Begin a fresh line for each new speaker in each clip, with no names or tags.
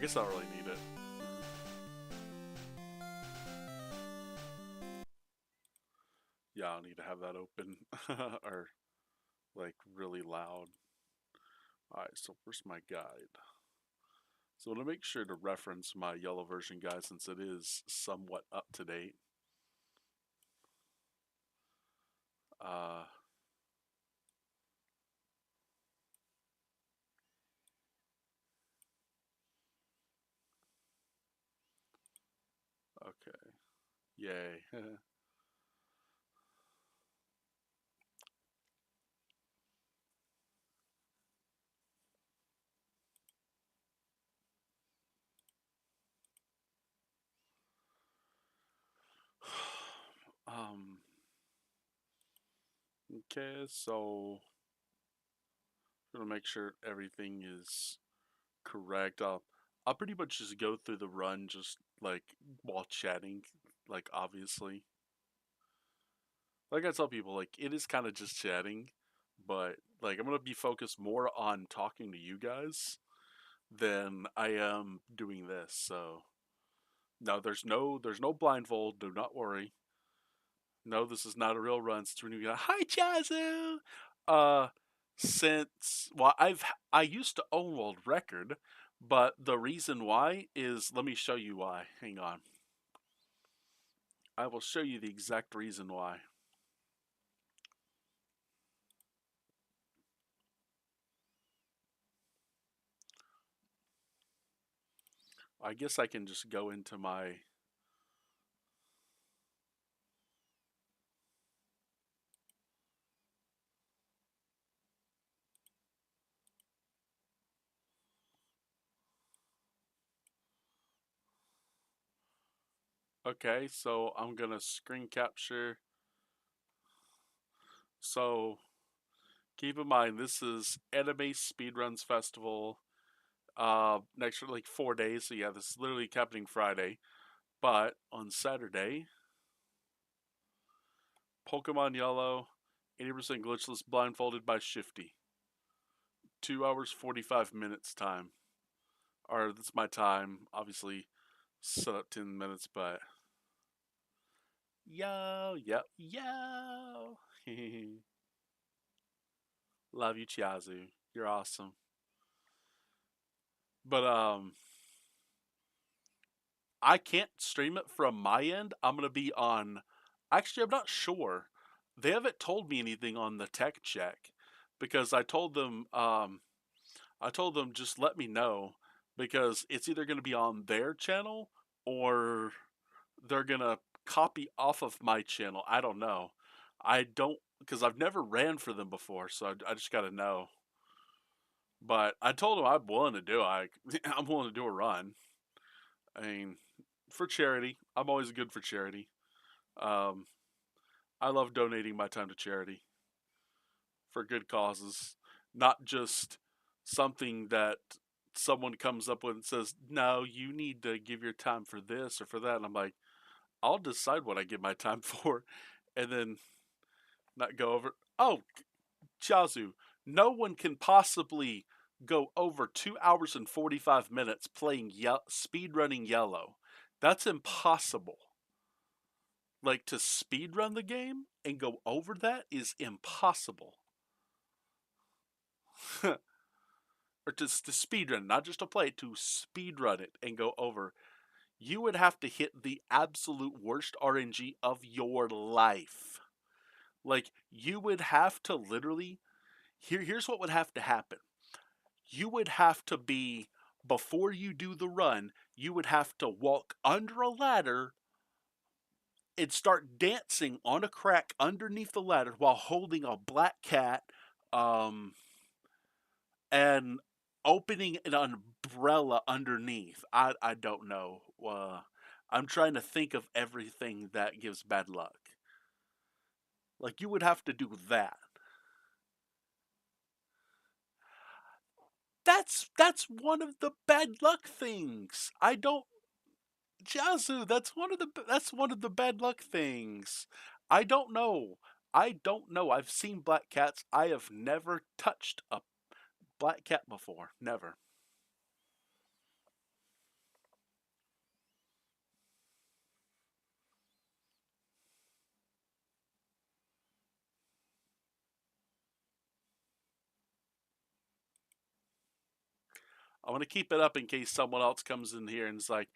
guess I don't really need it. Yeah, I'll need to have that open or like really loud. Alright, so where's my guide? So I'm going to make sure to reference my yellow version guide since it is somewhat up to date. Uh, okay, yay. um, okay, so I'm going to make sure everything is correct. I'll pretty much just go through the run just like while chatting, like obviously. Like I tell people, like it is kind of just chatting, but like I'm gonna be focused more on talking to you guys than I am doing this. So no, there's no blindfold. Do not worry. No, this is not a real run. Since we're new, hi Chazu. Uh, since well, I used to own world record, but the reason why is let me show you why. Hang on, I will show you the exact reason why. I guess I can just go into my. Okay, so I'm gonna screen capture. So keep in mind this is Anime Speedruns Festival. Next like 4 days. So yeah, this is literally happening Friday. But on Saturday, Pokemon Yellow, 80% glitchless, blindfolded by Shifty. 2 hours 45 minutes time. Or that's my time. Obviously, set up 10 minutes, but yo, yo, yo. Love you, Chiazu. You're awesome. But I can't stream it from my end. I'm gonna be on. Actually, I'm not sure. They haven't told me anything on the tech check because I told them just let me know because it's either gonna be on their channel or they're gonna copy off of my channel. I don't know. I don't because I've never ran for them before, so I just gotta know. But I told them I'm willing to do. I'm willing to do a run. I mean, for charity. I'm always good for charity. Um, I love donating my time to charity for good causes, not just something that someone comes up with and says, "No, you need to give your time for this or for that." And I'm like, "I'll decide what I give my time for," and then not go over. Oh, Chazu, no one can possibly go over 2 hours and 45 minutes playing speed running yellow. That's impossible. Like to speed run the game and go over that is impossible. Or to speed run, not just to play it, to speed run it and go over. You would have to hit the absolute worst RNG of your life. Like you would have to literally here's what would have to happen. You would have to be before you do the run, you would have to walk under a ladder and start dancing on a crack underneath the ladder while holding a black cat um, and opening an umbrella underneath. I don't know. I'm trying to think of everything that gives bad luck. Like you would have to do that. That's one of the bad luck things. I don't Jazu, that's one of the bad luck things. I don't know. I don't know. I've seen black cats. I have never touched a black cat before. Never. I want to keep it up in case someone else comes in here and is like,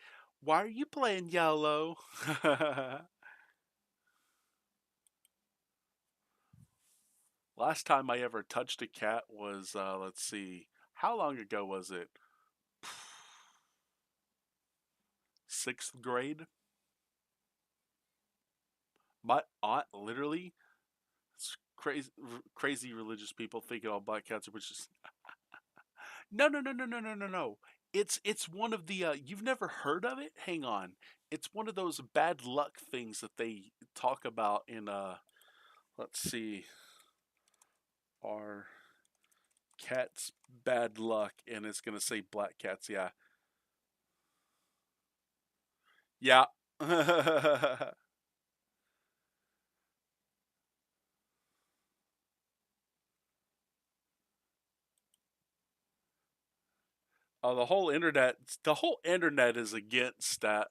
"Why are you playing yellow?" Last time I ever touched a cat was, let's see, how long ago was it? Sixth grade. My aunt literally, crazy, crazy religious people thinking all black cats are just no, no, no, no, no, no, no, no. It's one of the you've never heard of it? Hang on. It's one of those bad luck things that they talk about in let's see, are cats bad luck, and it's gonna say black cats, yeah. Yeah. Oh, the whole internet is against that.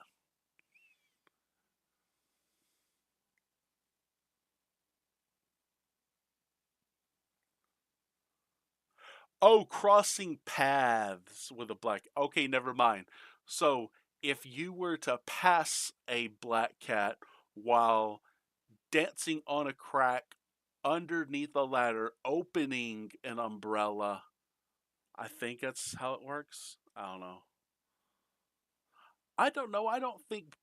Oh, crossing paths with a black. Okay, never mind. So, if you were to pass a black cat while dancing on a crack underneath a ladder, opening an umbrella, I think that's how it works. I don't know. I don't know. I don't think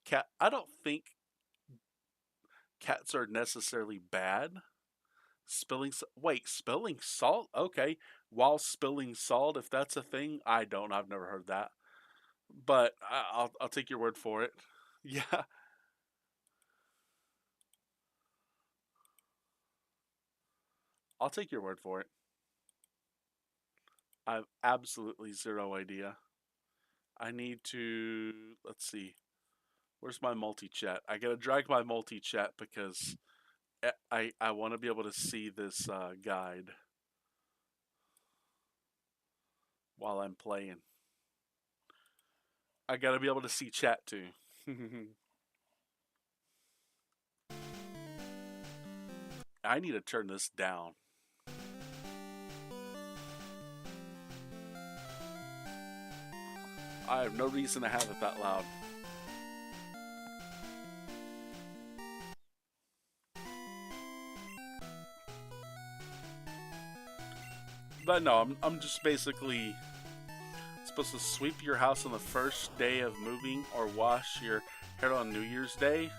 cats are necessarily bad. Wait, spilling salt? Okay, while spilling salt, if that's a thing, I don't. I've never heard that, but I'll take your word for it. Yeah, I'll take your word for it. I have absolutely zero idea. I need to let's see. Where's my multi chat? I gotta drag my multi chat because I want to be able to see this guide while I'm playing. I gotta be able to see chat too. I need to turn this down. I have no reason to have it that loud. But no, I'm just basically supposed to sweep your house on the first day of moving or wash your hair on New Year's Day.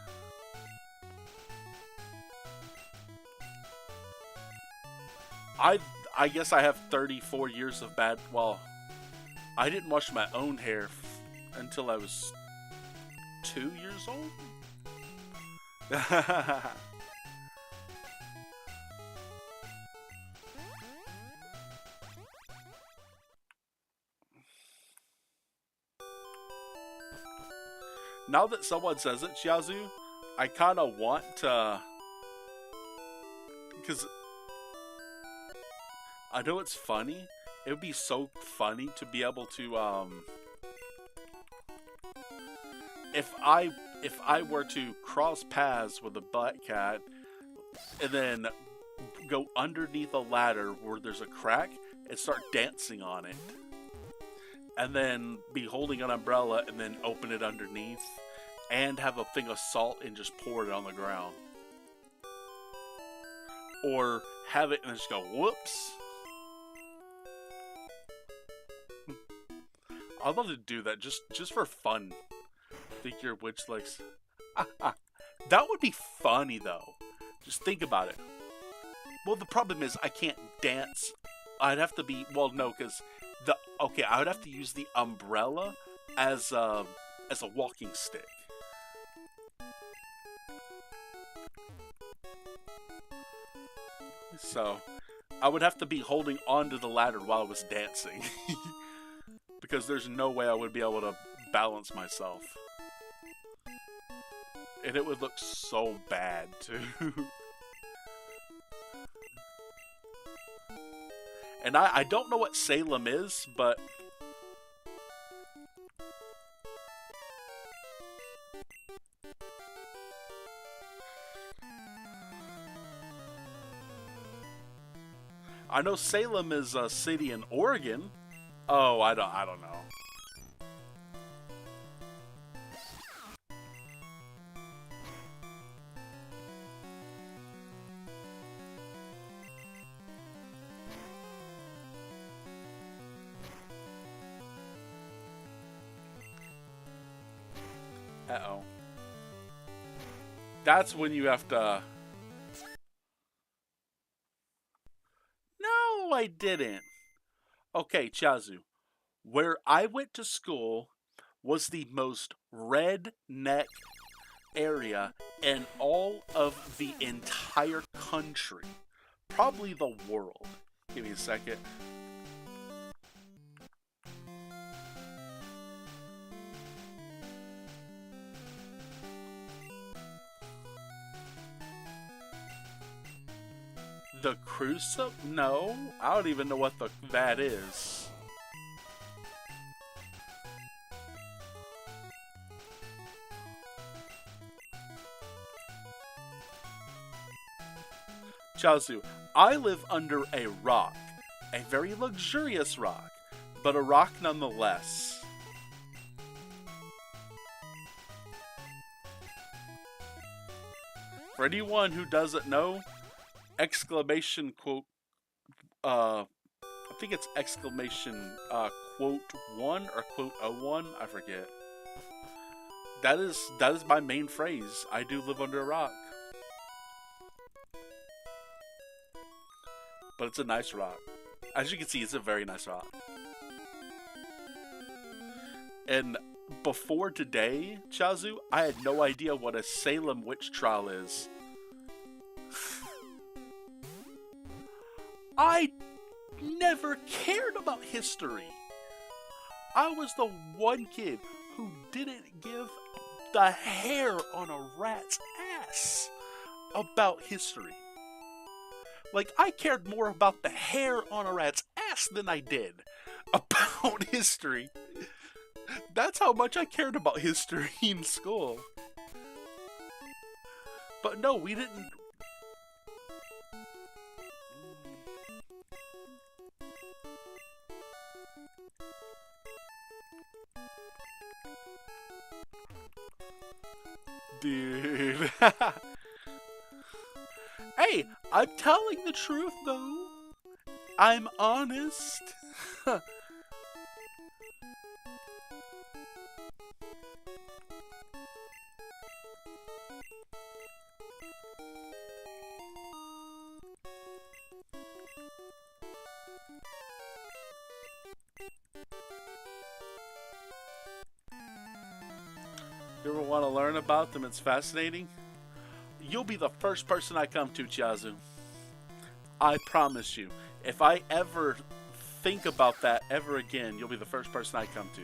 I I guess I have 34 years of bad. Well, I didn't wash my own hair until I was 2 years old. Now that someone says it, Shiazu, I kind of want to, because I know it's funny. It would be so funny to be able to, if I were to cross paths with a black cat and then go underneath a ladder where there's a crack and start dancing on it, and then be holding an umbrella and then open it underneath, and have a thing of salt and just pour it on the ground, or have it and just go whoops. I'd love to do that just for fun. Think your witch likes. That would be funny though. Just think about it. Well, the problem is I can't dance. I'd have to be no, because the okay, I would have to use the umbrella as a walking stick. So I would have to be holding onto the ladder while I was dancing, because there's no way I would be able to balance myself, and it would look so bad too. And I don't know what Salem is, but I know Salem is a city in Oregon. Oh, I don't know. Uh-oh. That's when you have to... No, I didn't. Okay, Chazu. Where I went to school was the most redneck area in all of the entire country. Probably the world. Give me a second. The Crucible? No, I don't even know what that is. Chaozu, I live under a rock. A very luxurious rock, but a rock nonetheless. For anyone who doesn't know, exclamation quote, I think it's exclamation quote 1 or quote 01, I forget. That is my main phrase. I do live under a rock. But it's a nice rock. As you can see, it's a very nice rock. And before today, Chazu, I had no idea what a Salem witch trial is. I never cared about history. I was the one kid who didn't give the hair on a rat's ass about history. Like, I cared more about the hair on a rat's ass than I did about history. That's how much I cared about history in school. But no, we didn't. Dude. Hey, I'm telling the truth though. I'm honest. You ever want to learn about them? It's fascinating. You'll be the first person I come to, Chazu. I promise you. If I ever think about that ever again, you'll be the first person I come to.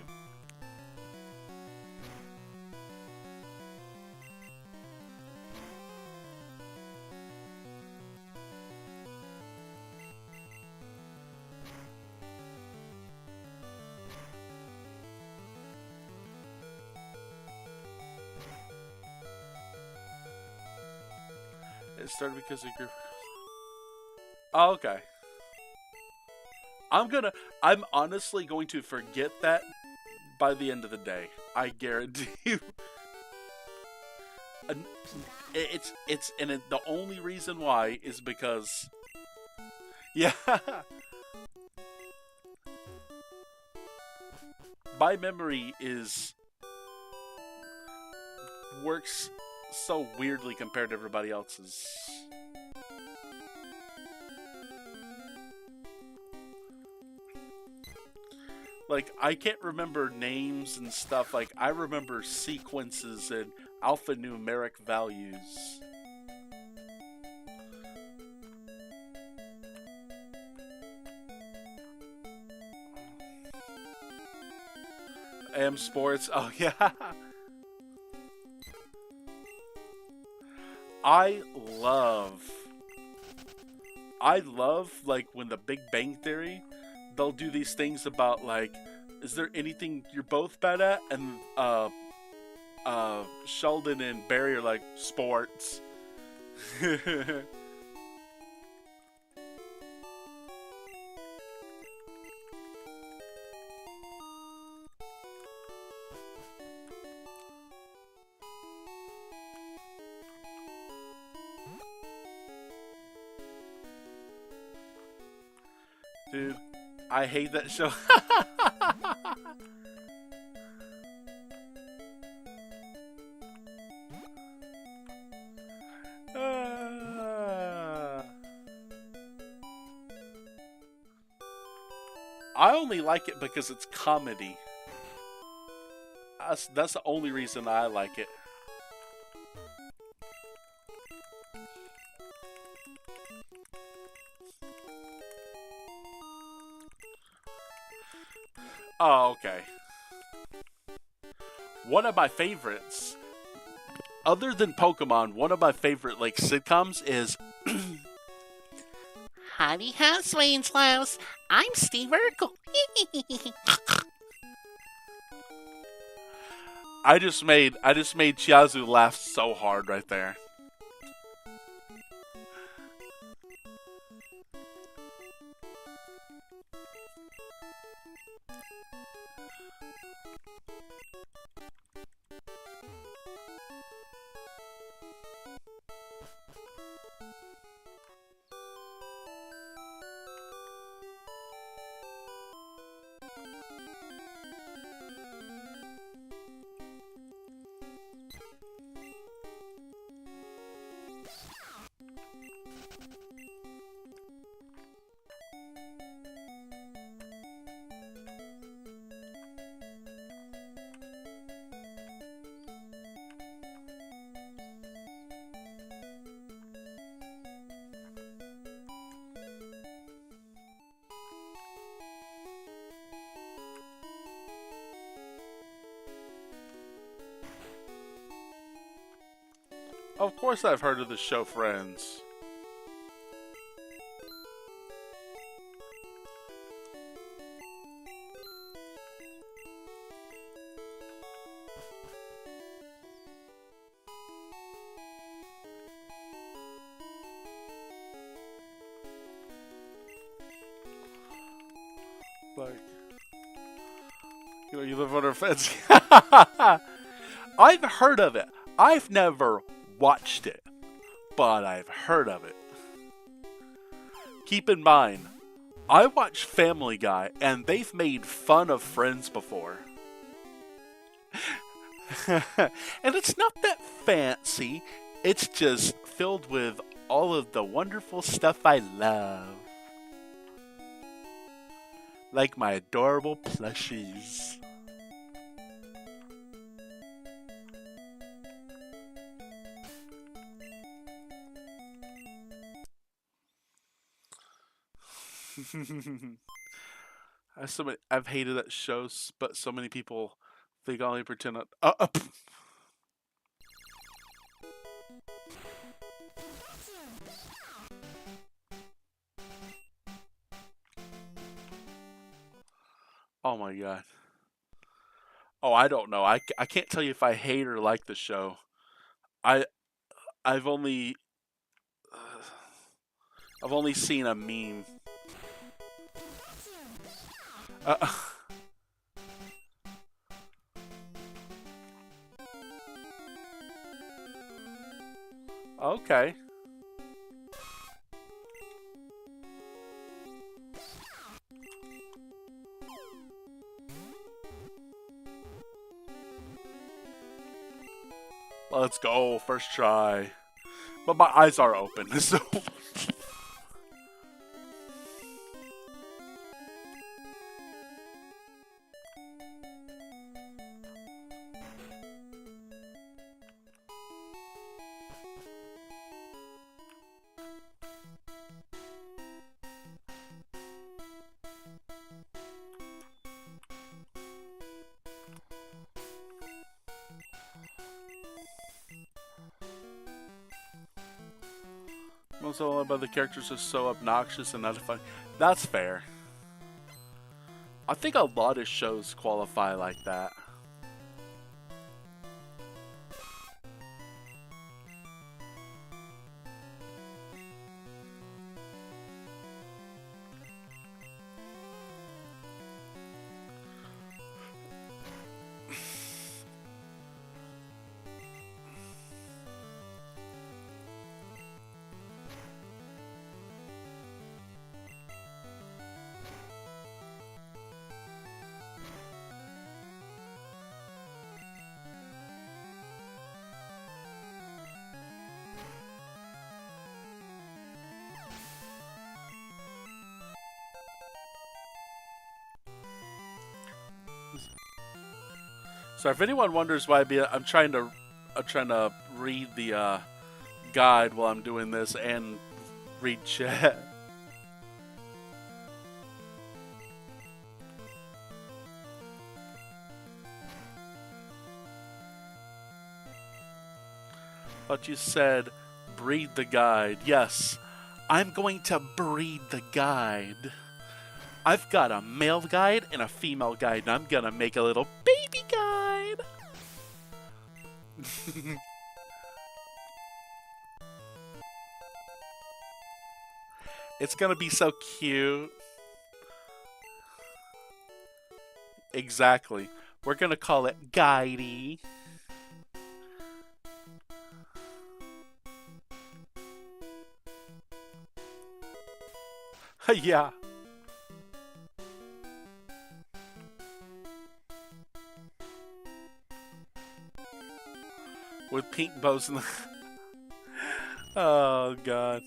It started because of group. Oh, okay. I'm honestly going to forget that by the end of the day. I guarantee you. And the only reason why is because, yeah, my memory works so weirdly compared to everybody else's. Like, I can't remember names and stuff. Like, I remember sequences and alphanumeric values. AM Sports, oh yeah. I love, like, when the Big Bang Theory, they'll do these things about, like, is there anything you're both bad at? And Sheldon and Barry are like, sports. Dude, I hate that show. I only like it because it's comedy. That's the only reason I like it. Oh, okay. One of my favorites, other than Pokemon, one of my favorite like sitcoms is
Howdy ho, Swainslows. I'm Steve Urkel.
I just made Chiazu laugh so hard right there. Of course I've heard of the show Friends. Like, you know, you live under a fence. I've heard of it. I've never watched it, but I've heard of it. Keep in mind, I watch Family Guy, and they've made fun of Friends before. And it's not that fancy, it's just filled with all of the wonderful stuff I love. Like my adorable plushies. I've hated that show, but so many people think I only pretend. Oh my god. Oh, I don't know. I can't tell you if I hate or like the show. I I've only I've only seen a meme. Uh, okay. Let's go. First try. But my eyes are open, so. Most of all about the characters are so obnoxious and not fun. That's fair. I think a lot of shows qualify like that. So if anyone wonders why I'm trying to read the guide while I'm doing this and read chat. But you said breed the guide. Yes, I'm going to breed the guide. I've got a male guide and a female guide, and I'm gonna make a little baby guide. It's gonna be so cute. Exactly. We're gonna call it Guidey. Yeah. With pink bows in the... Oh, God.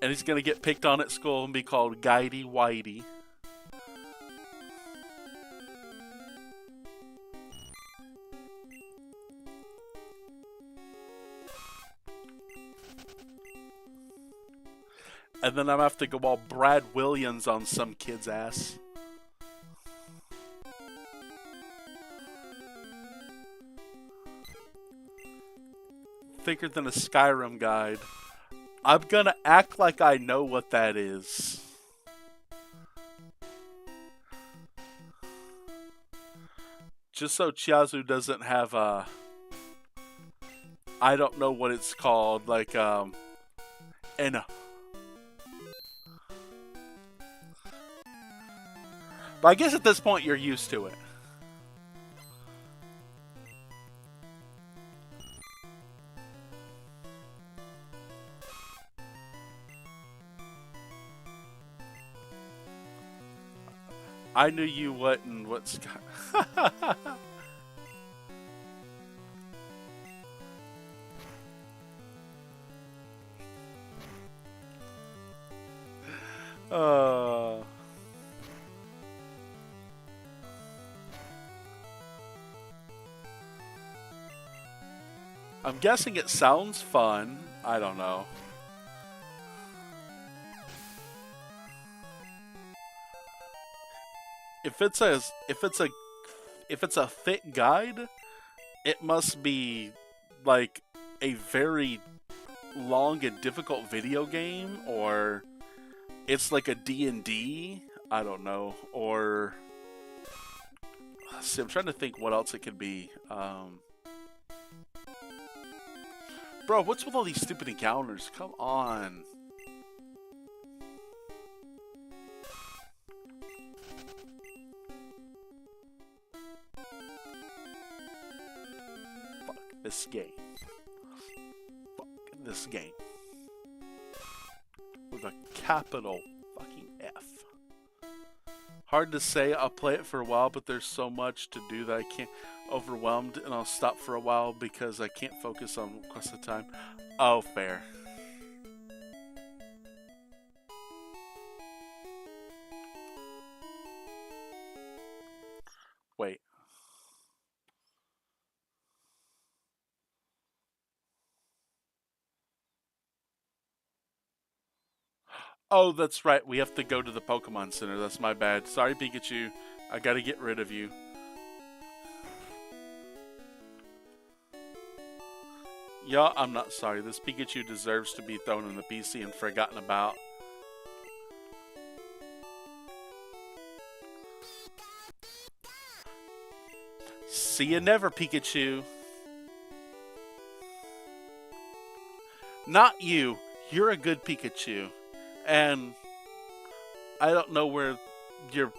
And he's gonna get picked on at school and be called Guidey Whitey. And then I'm gonna have to go all Brad Williams on some kid's ass. Thicker than a Skyrim guide. I'm gonna act like I know what that is. Just so Chiazu doesn't have a... I don't know what it's called, like, But I guess at this point you're used to it. I knew you wouldn't. What's... I'm guessing it sounds fun. I don't know. If it's a thick guide, it must be like a very long and difficult video game, or it's like a D&D. I don't know. Or see, I'm trying to think what else it could be. Bro, what's with all these stupid encounters? Come on. Fuck this game. Fuck this game. With a capital fucking F. Hard to say. I'll play it for a while, but there's so much to do that I can't... Overwhelmed, and I'll stop for a while because I can't focus on quest of time. Oh, fair. Wait. Oh, that's right. We have to go to the Pokemon Center. That's my bad. Sorry, Pikachu. I gotta get rid of you. Yeah, I'm not sorry. This Pikachu deserves to be thrown in the PC and forgotten about. See you never, Pikachu. Not you. You're a good Pikachu. And I don't know where the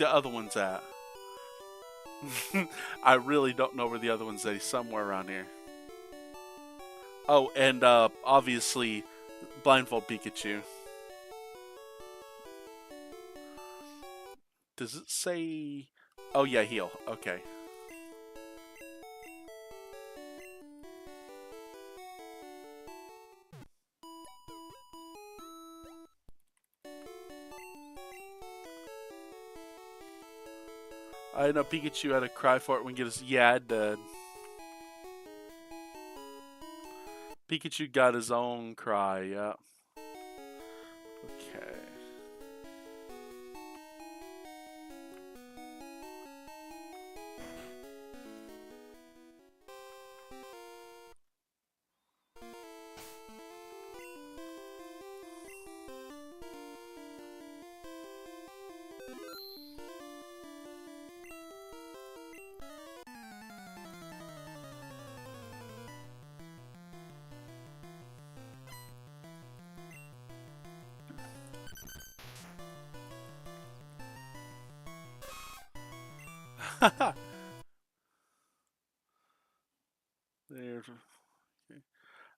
other one's at. I really don't know where the other one's at. He's somewhere around here. Oh, and obviously, blindfold Pikachu. Does it say... Oh, yeah, heal. Okay. I know Pikachu had to cry for it when he gets yeah, it did. Pikachu got his own cry, yeah. Okay. there.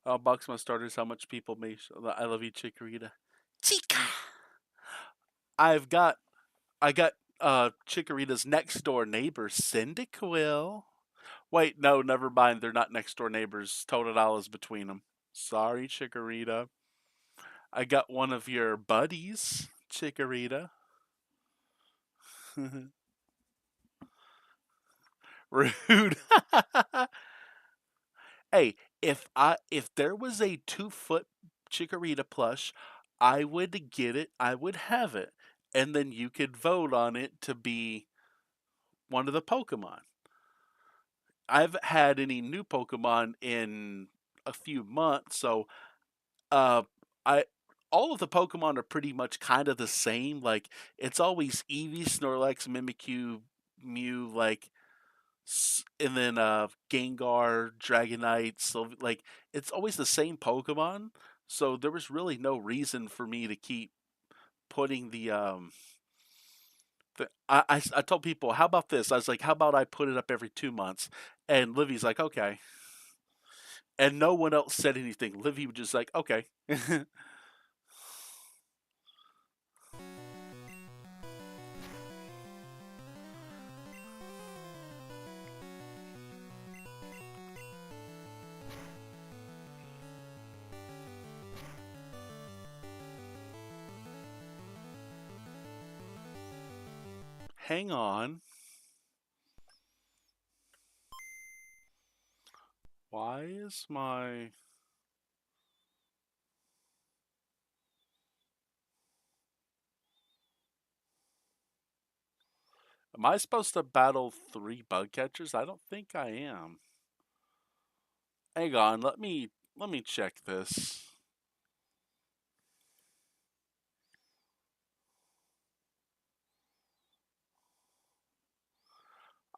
I'll box my starters. How much people may. I love you, Chikorita. Chica. I've got. I got Chikorita's next door neighbor, Cyndaquil. Wait, no, never mind. They're not next door neighbors. Totodile is between them. Sorry, Chikorita. I got one of your buddies, Chikorita. Rude. Hey, if there was a 2 foot Chikorita plush, I would get it. I would have it, and then you could vote on it to be one of the Pokemon. I haven't had any new Pokemon in a few months, so uh, I all of the Pokemon are pretty much kind of the same. Like it's always Eevee, Snorlax, Mimikyu, Mew, like and then Gengar, Dragonite, like it's always the same Pokemon. So there was really no reason for me to keep putting I told people, how about this? I was like, how about I put it up every 2 months? And Livy's like, okay. And no one else said anything. Livy was just like, okay. Hang on. Why is my Am I supposed to battle 3 bug catchers? I don't think I am. Hang on, let me check this.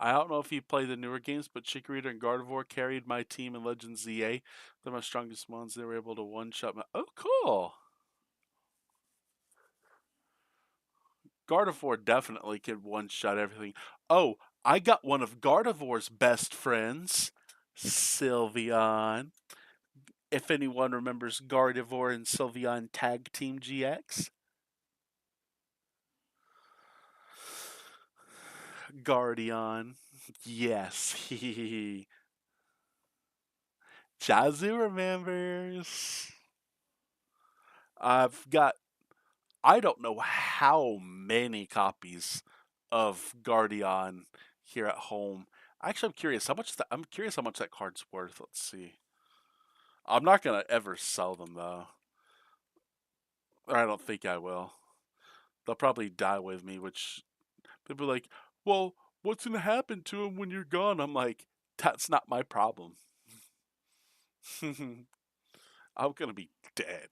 I don't know if you play the newer games, but Chikorita and Gardevoir carried my team in Legends ZA. They're my strongest ones. They were able to one-shot my. Oh, cool! Gardevoir definitely could one-shot everything. Oh, I got one of Gardevoir's best friends, Sylveon. If anyone remembers Gardevoir and Sylveon Tag Team GX. Guardian. Yes. Jazu remembers. I've got I don't know how many copies of Guardian here at home. Actually, I'm curious how much that card's worth. Let's see. I'm not gonna ever sell them though. Or I don't think I will. They'll probably die with me, which people are like, well, what's gonna happen to them when you're gone? I'm like, that's not my problem. I'm gonna be dead.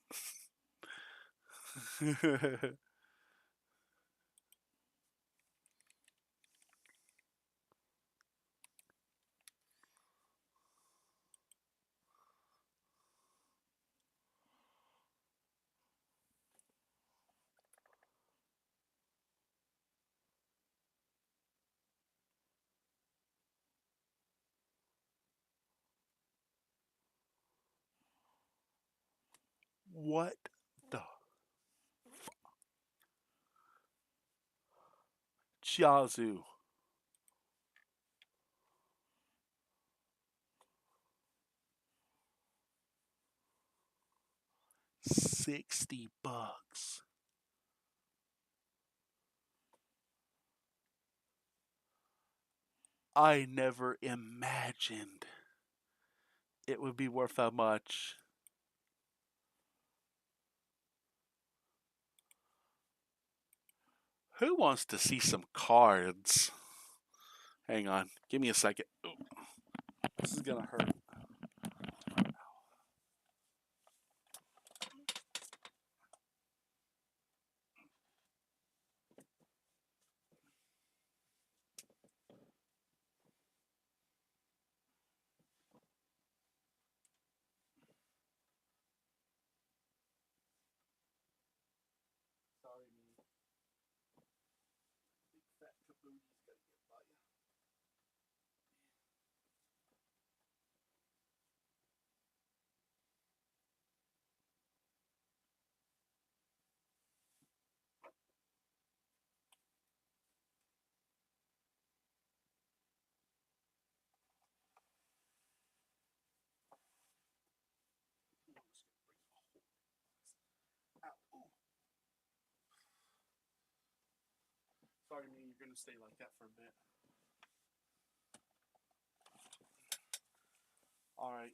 What the Chiazu? 60 bucks. I never imagined it would be worth that much. Who wants to see some cards? Hang on. Give me a second. Ooh, this is going to hurt. Sorry, me. Big fat kabooty's got to get by you. Sorry, me. You're going to stay like that for a bit. All right.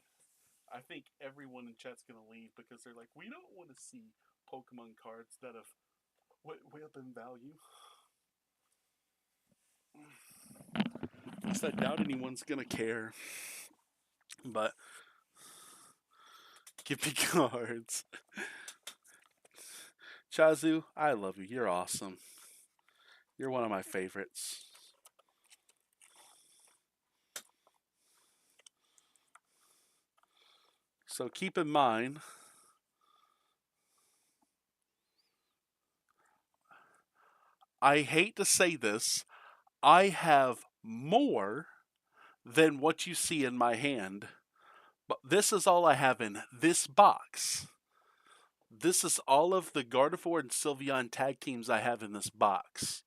I think everyone in chat's going to leave because they're like, we don't want to see Pokemon cards that have way up in value. At least I doubt anyone's going to care. But give me cards. Chazu, I love you. You're awesome. You're one of my favorites. So keep in mind, I hate to say this, I have more than what you see in my hand, but this is all I have in this box. This is all of the Gardevoir and Sylveon tag teams I have in this box.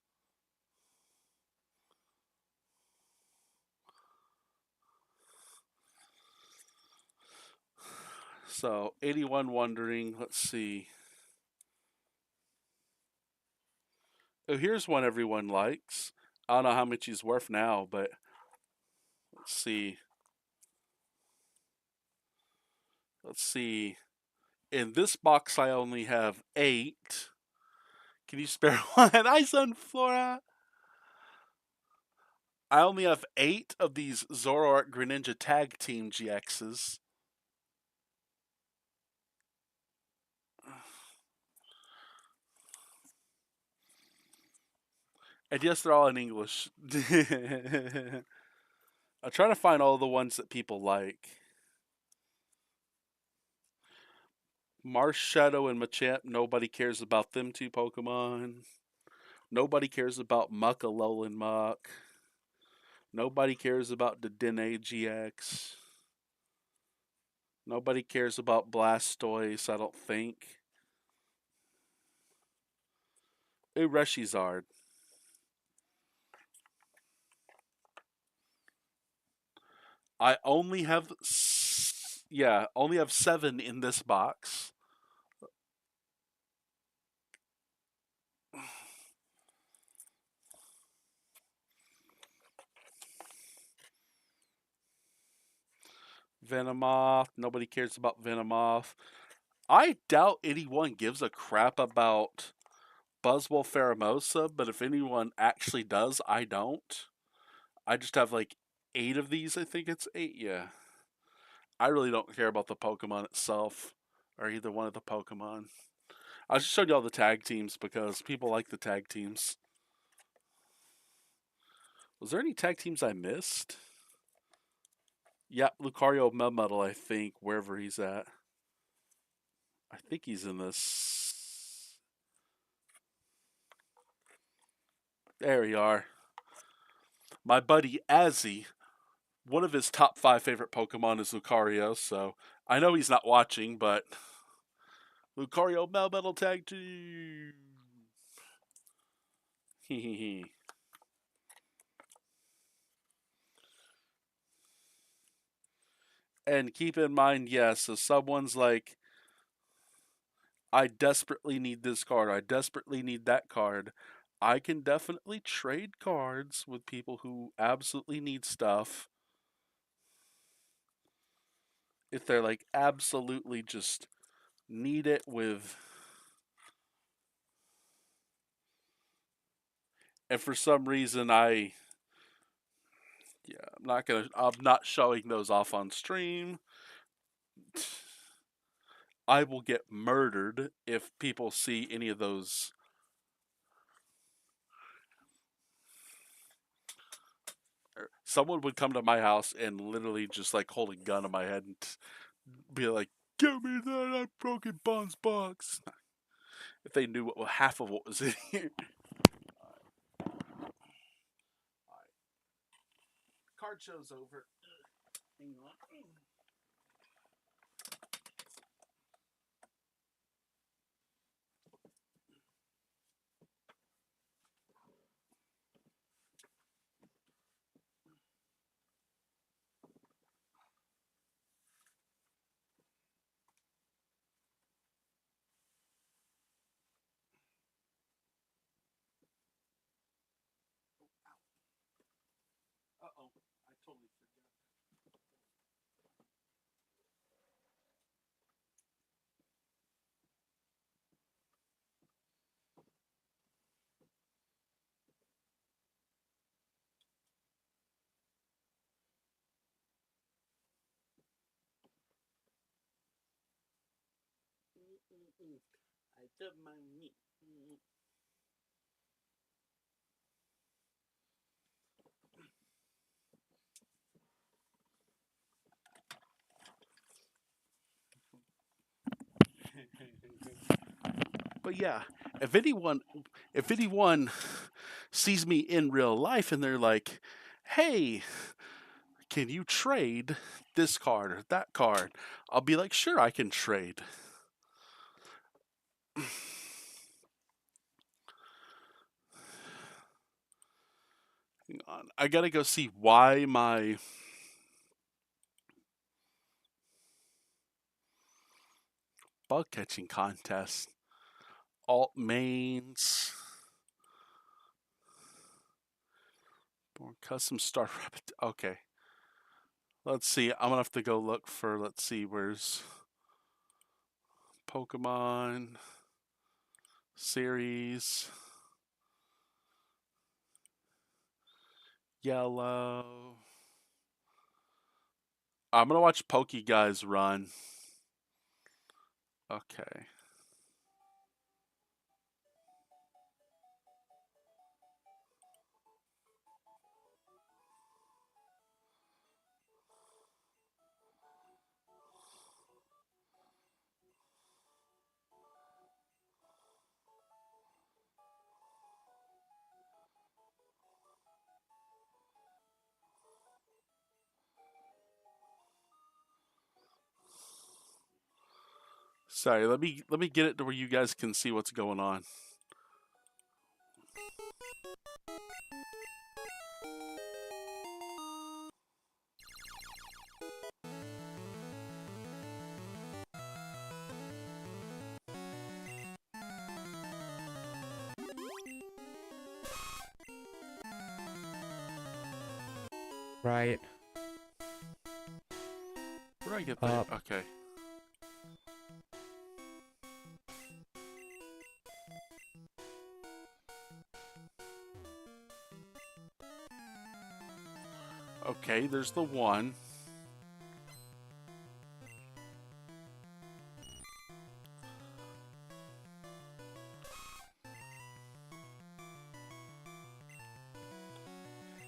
So, 81 wondering, let's see. Oh, here's one everyone likes. I don't know how much he's worth now, but let's see. Let's see. In this box, I only have 8. Can you spare one? Hi, Sunflora. I only have 8 of these Zoroark Greninja Tag Team GXs. And yes, they're all in English. I try to find all the ones that people like. Marshadow and Machamp, nobody cares about them two Pokemon. Nobody cares about Muck Alolan Muck. Nobody cares about the Dedenne GX. Nobody cares about Blastoise, I don't think. Ooh, Reshizard. I only have, only have 7 in this box. Venomoth. Nobody cares about Venomoth. I doubt anyone gives a crap about Buzzwole Pheromosa, but if anyone actually does, I don't. I just have like 8 of these. I think it's 8. Yeah. I really don't care about the Pokemon itself or either one of the Pokemon. I just showed you all the tag teams because people like the tag teams. Was there any tag teams I missed? Yeah, Lucario Melmetal, I think, wherever he's at. I think he's in this. There we are. My buddy Azzy, one of his top 5 favorite Pokemon is Lucario, so I know he's not watching, but Lucario Melmetal Tag Team. Hehehe. And keep in mind, yes, if someone's like, I desperately need this card, I desperately need that card, I can definitely trade cards with people who absolutely need stuff. If they're like absolutely just need it with, and for some reason I'm not showing those off on stream. I will get murdered if people see any of those. Someone would come to my house and literally just like hold a gun to my head and be like, "Give me that broken bones box." If they knew what half of what was in here. Card show's over. Hang on. Uh oh, I totally forgot. I did my meat. But yeah, if anyone sees me in real life and they're like, "Hey, can you trade this card or that card?" I'll be like, "Sure, I can trade." Hang on. I gotta go see why my bug catching contest alt mains born custom star rabbit. Okay, let's see. I'm gonna have to go look for. Let's see. Where's Pokemon series? Yellow. I'm gonna watch Poke Guys run. Okay. Sorry, let me get it to where you guys can see what's going on.
Right.
Where do I get there?
Up.
Okay. Okay, there's the one.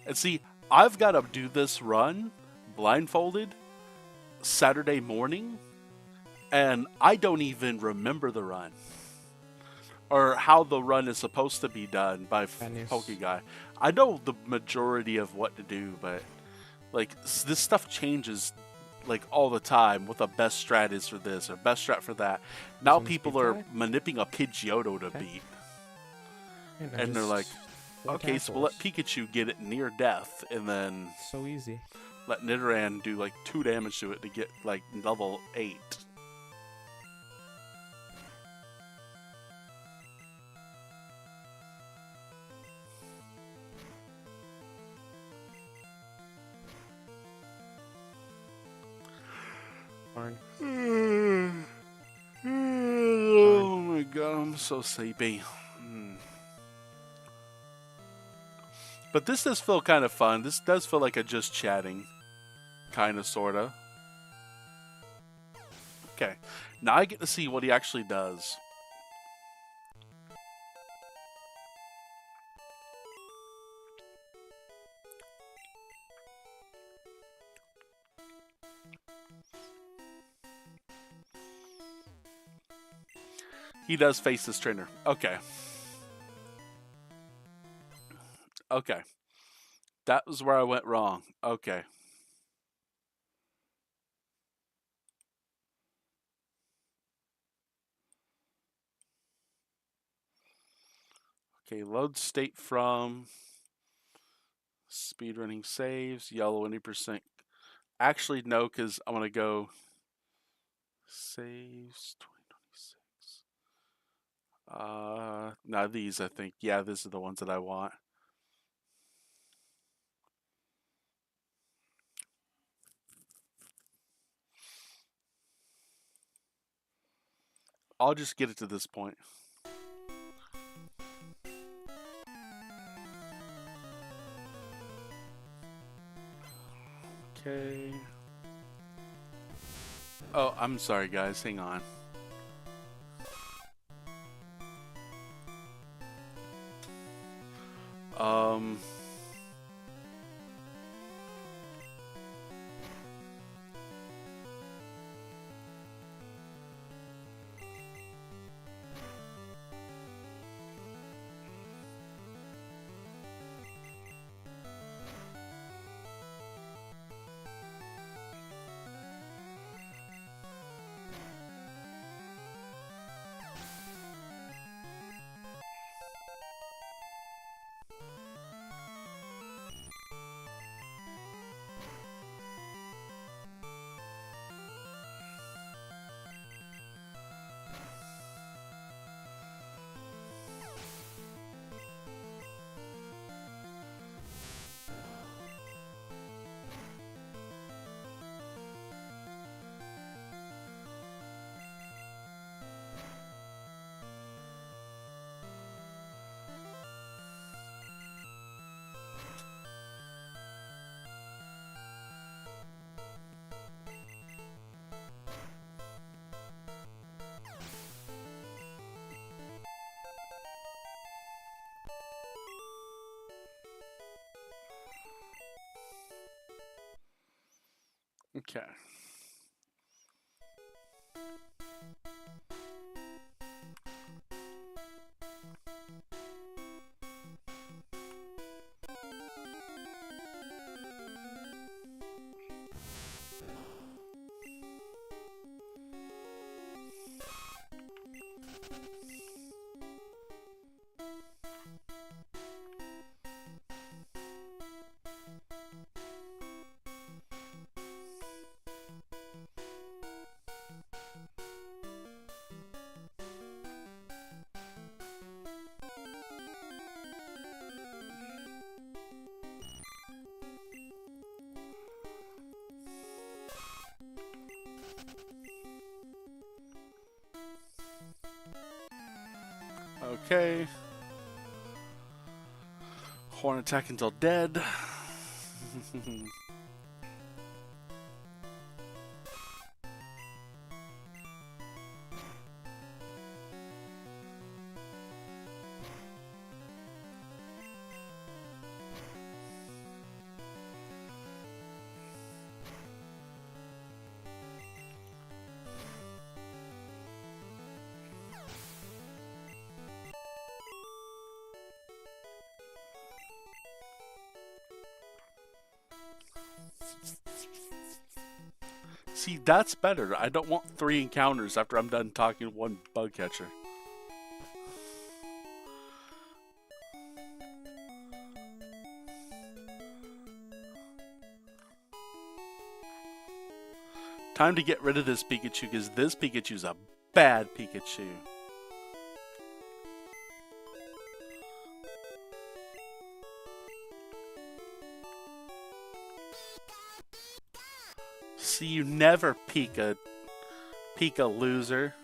And see, I've got to do this run blindfolded Saturday morning, and I don't even remember the run or how the run is supposed to be done by Poke Guy. I know the majority of what to do, but like this stuff changes like all the time. What the best strat is for this or best strat for that. Now people are manipulating a Pidgeotto to beat, and they're like, okay, so we'll let Pikachu get it near death, and then
so easy.
Let Nidoran do like 2 damage to it to get like level 8.
fine.
Oh my god, I'm so sleepy. But this does feel kind of fun. This does feel like a just chatting. Kind of, sort of. Okay. Now I get to see what he actually does. He does face this trainer. Okay. Okay. That was where I went wrong. Okay. Okay, load state from speedrunning saves, yellow 20%. Actually, no, because I'm going to go saves 2026. Now these, I think. Yeah, these are the ones that I want. I'll just get it to this point. Okay. Oh, I'm sorry, guys. Hang on. Um... Okay. Okay. Horn attack until dead. See, that's better. I don't want 3 encounters after I'm done talking to one bug catcher. Time to get rid of this Pikachu because this Pikachu's a bad Pikachu. See, you never peek a loser.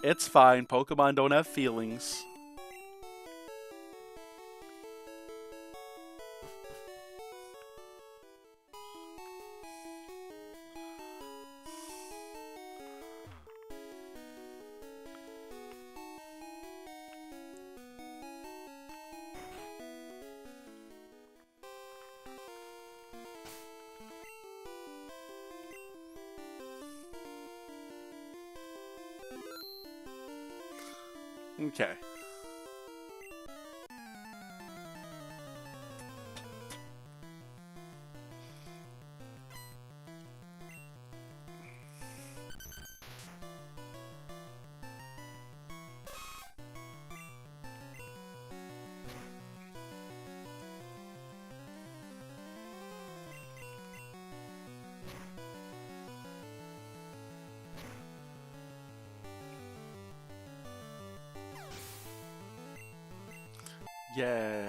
It's fine. Pokemon don't have feelings. Okay. Yay.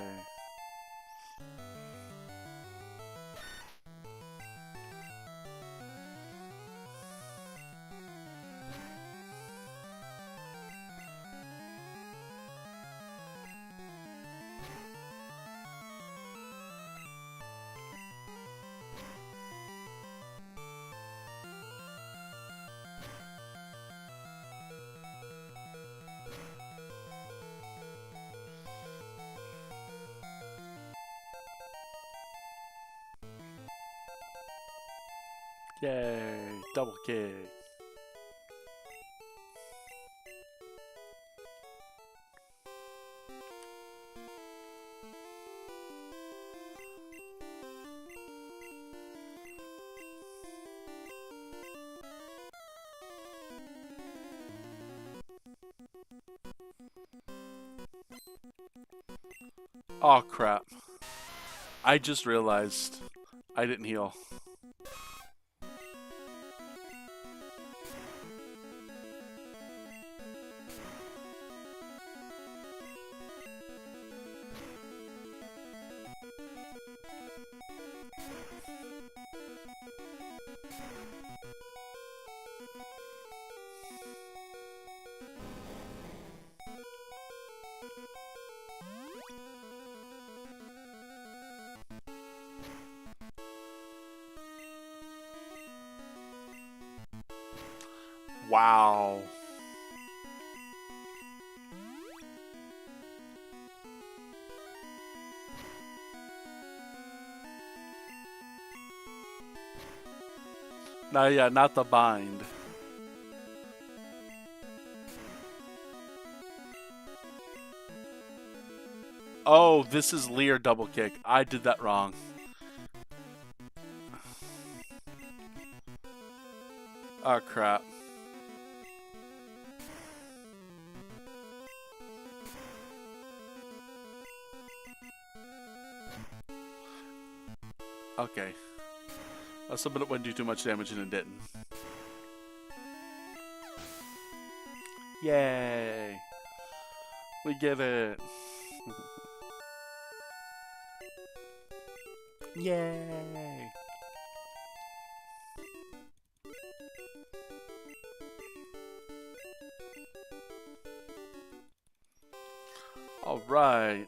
Yay. Double kick. Oh crap. I just realized I didn't heal. Wow. No, yeah, not the bind. Oh, this is Leer double kick. I did that wrong. Oh crap. Okay. I was hoping it wouldn't do too much damage and it didn't. Yay! We give it. Yay! All right.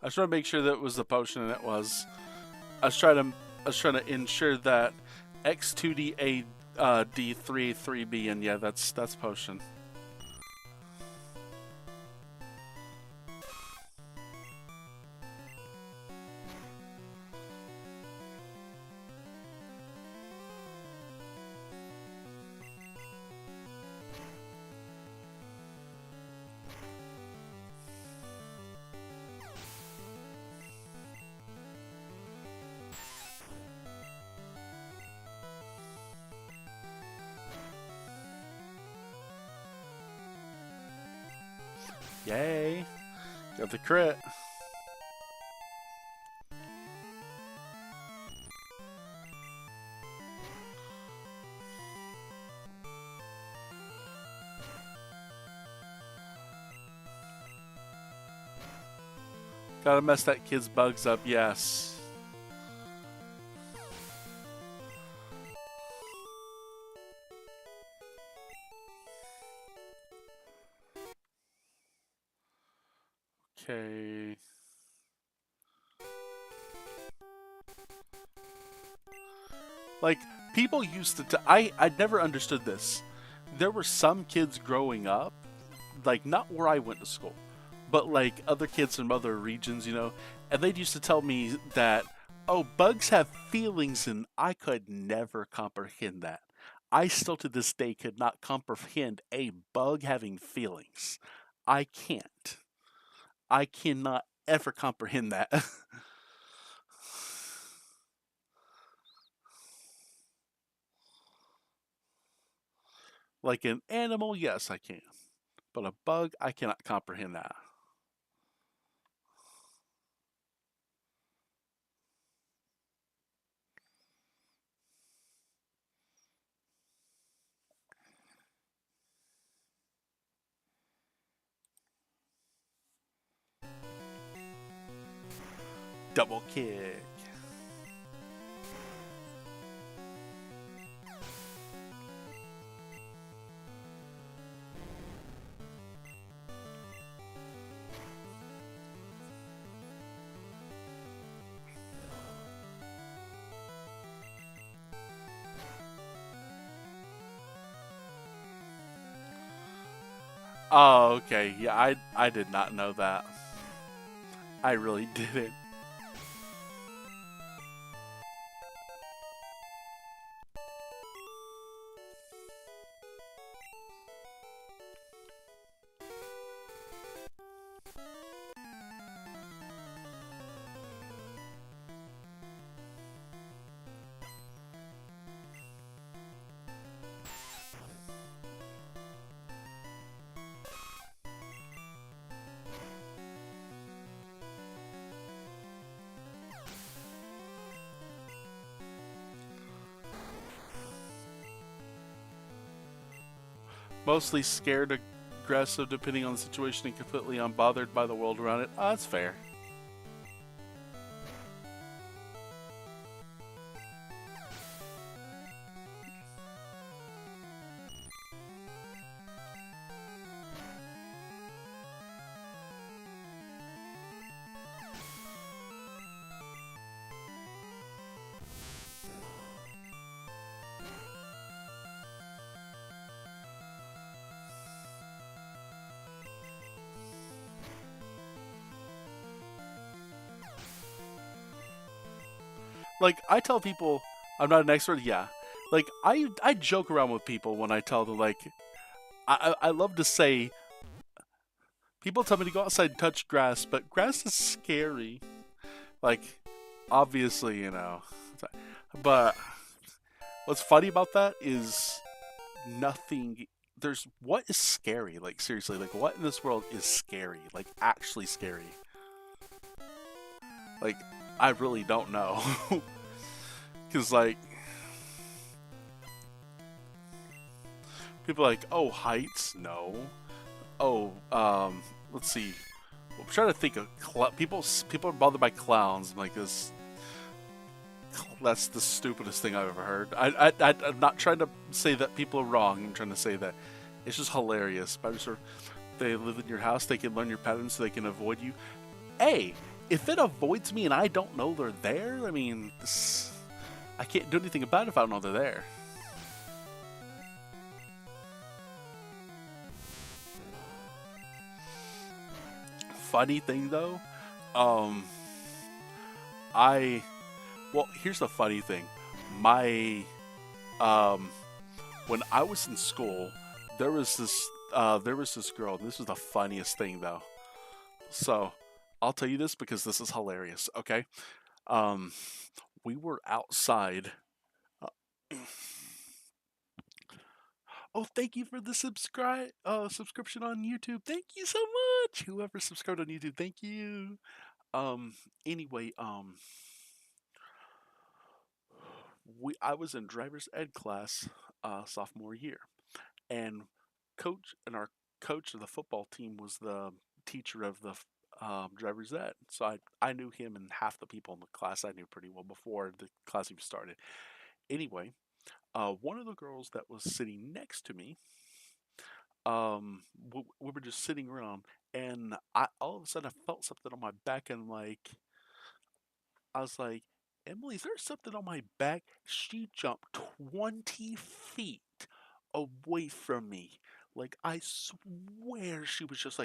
I was trying to make sure that it was the potion, and it was. I was trying to ensure that X2D A D3 3B, and yeah, that's potion. Yay. Got the crit. Gotta mess that kid's bugs up, yes. Okay. Like, people used to... I never understood this. There were some kids growing up, like, not where I went to school, but, like, other kids from other regions, you know, and they used to tell me that, oh, bugs have feelings, and I could never comprehend that. I still to this day could not comprehend a bug having feelings. I can't. I cannot ever comprehend that. Like an animal, yes, I can. But a bug, I cannot comprehend that. Double kick. Oh, okay. Yeah, I did not know that. I really didn't. Mostly scared, aggressive, depending on the situation, and completely unbothered by the world around it. Oh, that's fair. Like, I tell people I'm not an expert, yeah. Like, I joke around with people when I tell them, like, I love to say, people tell me to go outside and touch grass, but grass is scary. Like, obviously, you know. But what's funny about that is nothing. What is scary? Like, seriously, like, what in this world is scary? Like, actually scary? Like, I really don't know. Because, like, people are like, oh, heights? No. Oh, let's see. I'm trying to think of people are bothered by clowns. I'm like, that's the stupidest thing I've ever heard. I'm not trying to say that people are wrong. I'm trying to say that it's just hilarious. They live in your house, they can learn your patterns so they can avoid you. Hey, if it avoids me and I don't know they're there, I mean, I can't do anything about it if I don't know they're there. Funny thing though, um, well, here's the funny thing. My, when I was in school, there was this girl, and this was the funniest thing though. So, I'll tell you this because this is hilarious, okay? Um, we were outside. uh, Oh, thank you for the subscription on YouTube. Thank you so much. Whoever subscribed on YouTube, thank you. Um, anyway, I was in driver's ed class sophomore year, and our coach of the football team was the teacher of the driver's ed. So I knew him and half the people in the class I knew pretty well before the class even started. Anyway, one of the girls that was sitting next to me, we were just sitting around, and I all of a sudden I felt something on my back, and like I was like, Emily, is there something on my back? She jumped 20 feet away from me. Like, I swear she was just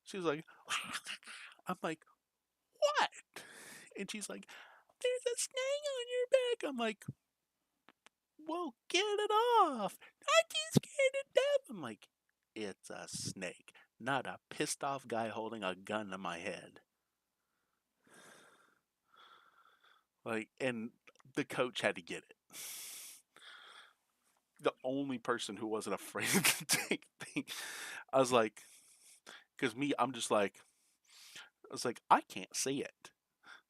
she was like, I'm like, what? And she's like, there's a snake on your back. I'm like, well, get it off. I'm too scared to death. I'm like, it's a snake, not a pissed off guy holding a gun to my head. Like, and the coach had to get it. The only person who wasn't afraid to take things. I was like, because me, I'm just like, I was like, I can't see it.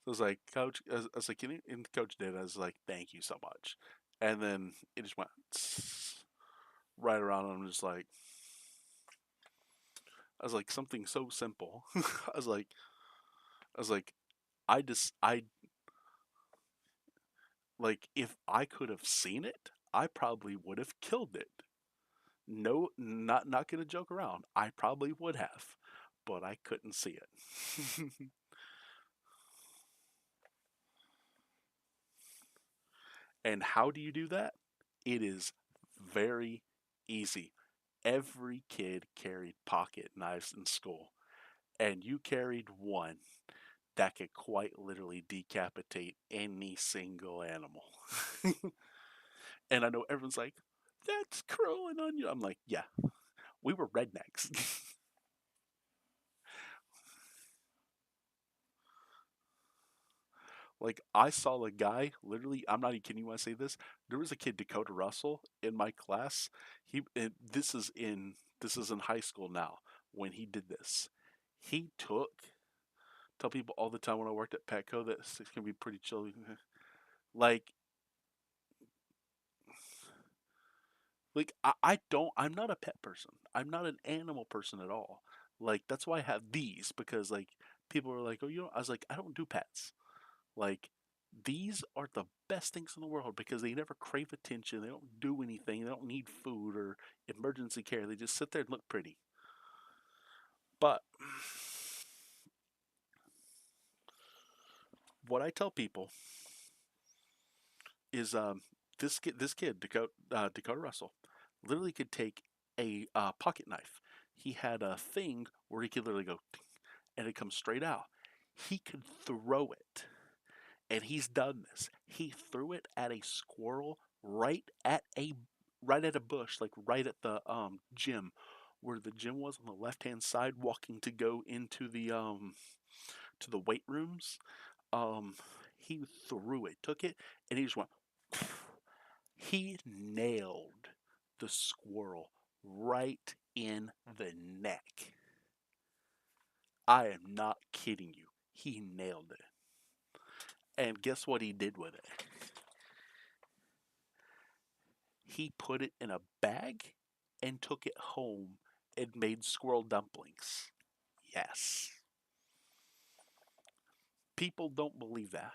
So I was like, Coach, I was like, and the coach did. I was like, thank you so much. And then it just went right around. And I'm just like, I was like, something so simple. I was like, I like, if I could have seen it, I probably would have killed it. No, not gonna joke around. I probably would have, but I couldn't see it. And how do you do that? It is very easy. Every kid carried pocket knives in school, and you carried one that could quite literally decapitate any single animal. And I know everyone's like, that's cruel and on you. I'm like, yeah, we were rednecks. Like, I saw a guy literally. I'm not even kidding you when I say this. There was a kid, Dakota Russell, in my class. This is in high school now. When he did this, he took tell people all the time when I worked at Petco that it's gonna be pretty chill. Like, I'm not a pet person. I'm not an animal person at all. Like, that's why I have these, because like people are like, oh, you know, I was like, I don't do pets. Like, these are the best things in the world because they never crave attention. They don't do anything. They don't need food or emergency care. They just sit there and look pretty. But what I tell people is, this kid, Dakota Russell, literally could take a pocket knife. He had a thing where he could literally go, and it comes straight out. He could throw it, and he's done this. He threw it at a squirrel right at a bush, like right at the gym, where the gym was on the left hand side, walking to go into the to the weight rooms. Um, he threw it, took it, and he just went. He nailed the squirrel right in the neck. I am not kidding you. He nailed it. And guess what he did with it? He put it in a bag and took it home and made squirrel dumplings. Yes. People don't believe that.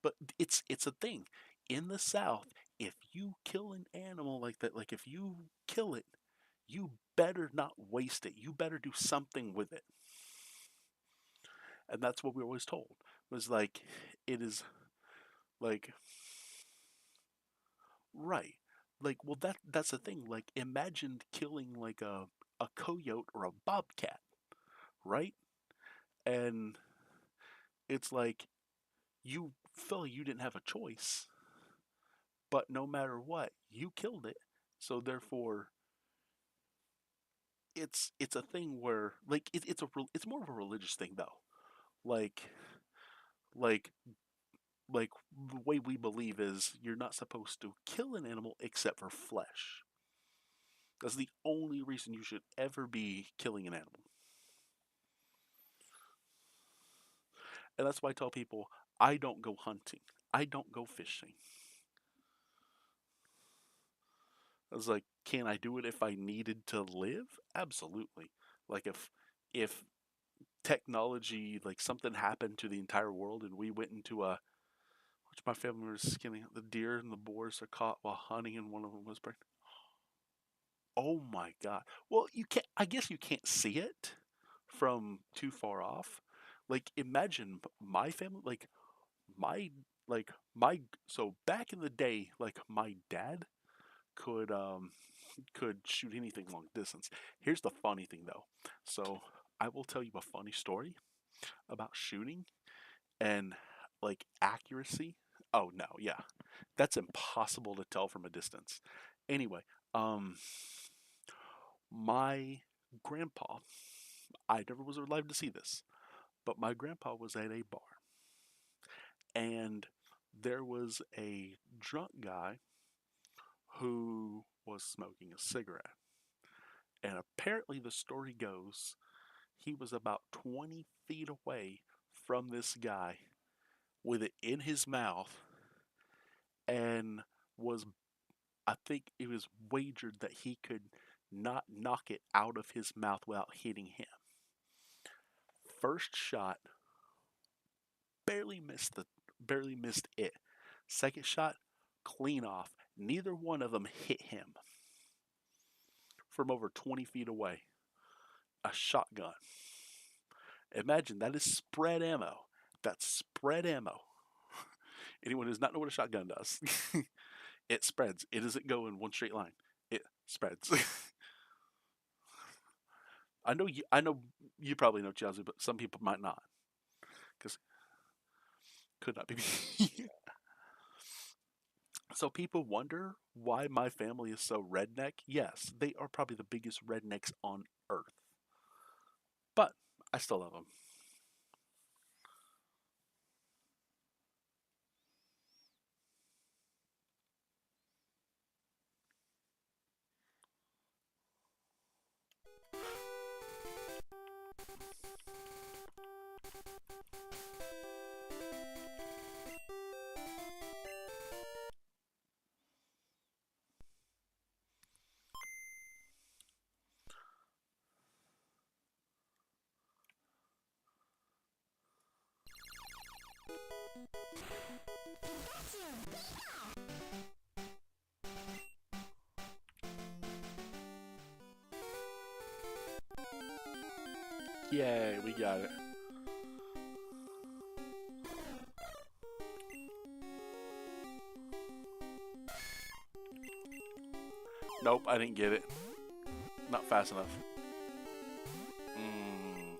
But it's a thing. In the South, if you kill an animal like that, like if you kill it, you better not waste it. You better do something with it. And that's what we were always told. It was like, it is like, right. Like, well, that's the thing. Like, imagine killing like a coyote or a bobcat, right? And it's like, you felt you didn't have a choice, but no matter what, you killed it. So therefore, it's a thing where like it's more of a religious thing though. Like like like the way we believe is you're not supposed to kill an animal except for flesh. That's the only reason you should ever be killing an animal. And that's why I tell people I don't go hunting. I don't go fishing. I was like, can I do it if I needed to live? Absolutely. Like if technology, like something happened to the entire world and we went into a, which my family members skinning the deer and the boars are caught while hunting and one of them was pregnant. Oh my god. Well, you can't. I guess you can't see it from too far off. Like imagine my family, my my. So back in the day, like my dad could could shoot anything long distance. Here's the funny thing though. So I will tell you a funny story about shooting and like accuracy. Oh no, yeah, that's impossible to tell from a distance. Anyway, um, my grandpa, I never was alive to see this, but my grandpa was at a bar and there was a drunk guy who was smoking a cigarette. And apparently, the story goes he was about 20 feet away from this guy with it in his mouth and was, I think it was wagered that he could not knock it out of his mouth without hitting him. First shot barely missed it. Second shot clean off. Neither one of them hit him from over 20 feet away. A shotgun. Imagine that is spread ammo. That's spread ammo. Anyone who does not know what a shotgun does, it spreads. It doesn't go in one straight line. It spreads. I know you probably know Chiazu, but some people might not, because could not be. So people wonder why my family is so redneck. Yes, they are probably the biggest rednecks on earth, but I still love them. Yay, we got it. Nope, I didn't get it. Not fast enough. Mm.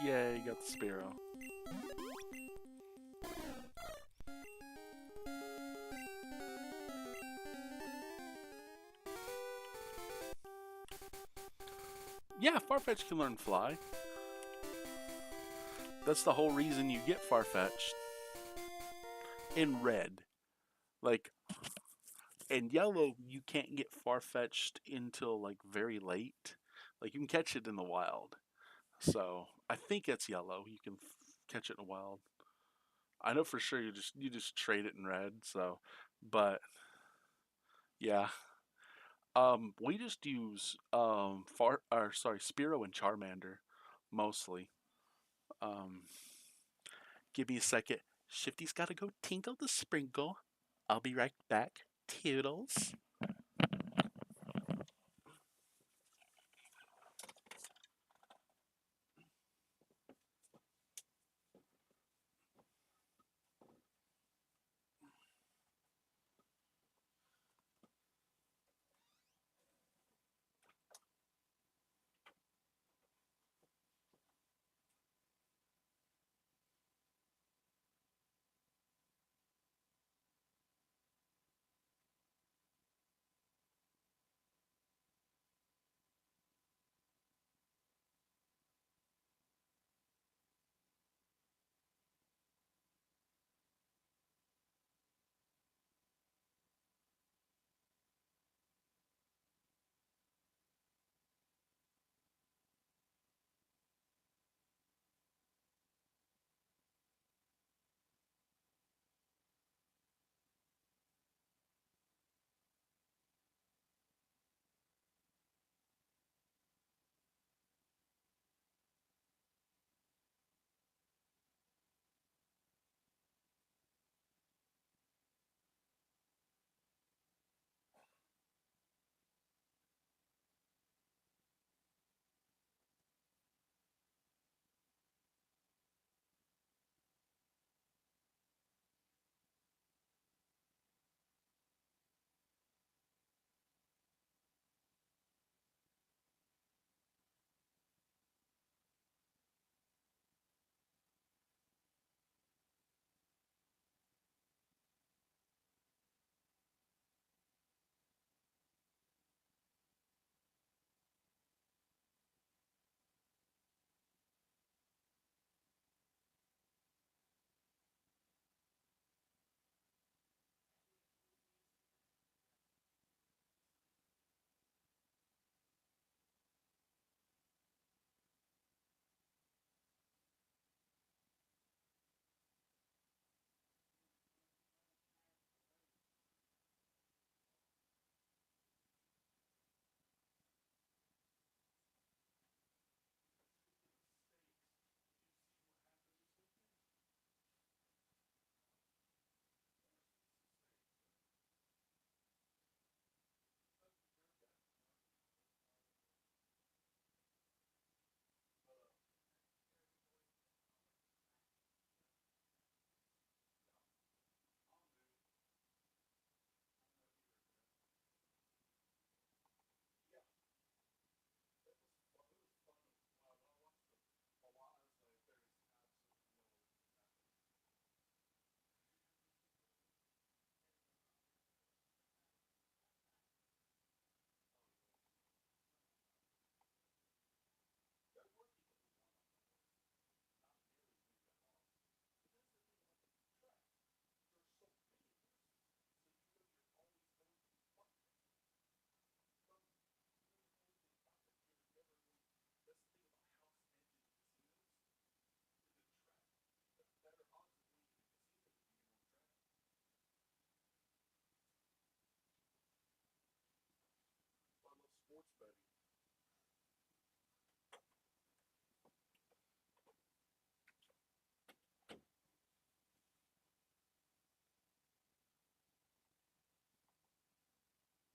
Yay, got the Spearow. Yeah, Farfetch can learn fly. That's the whole reason you get Farfetch. In red. Like, in yellow, you can't get Farfetched until, like, very late. Like, you can catch it in the wild. So, I think it's yellow. You can catch it in the wild. I know for sure you just trade it in red, so, but, yeah. We just use, Spearow and Charmander, mostly. Um, Give me a second. Shifty's gotta go tinkle the sprinkle. I'll be right back. Toodles.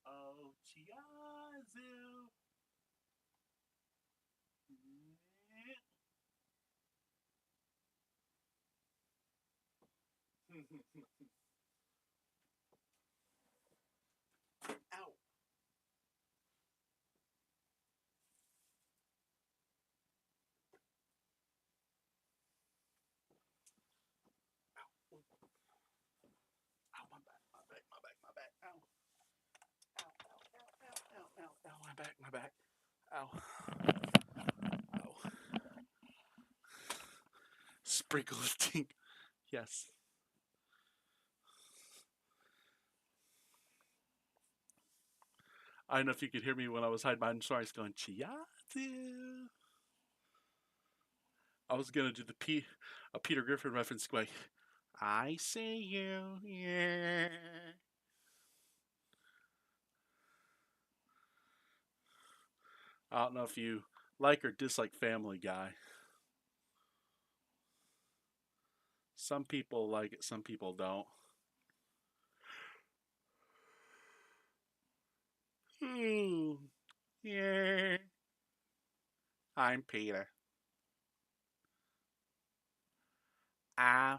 Oh, Chiazu. Ow. Ow, my back, my back, my back, my back. Ow. Ow, ow, ow, ow, ow, ow, ow, my back, my back. Ow. Ow. Sprinkle lifting. Yes. I don't know if you could hear me when I was hiding behind Sorry, going, Chiatu. I was going to do a Peter Griffin reference going, I see you, yeah. I don't know if you like or dislike Family Guy. Some people like it, some people don't. Yeah. I'm Peter. I'm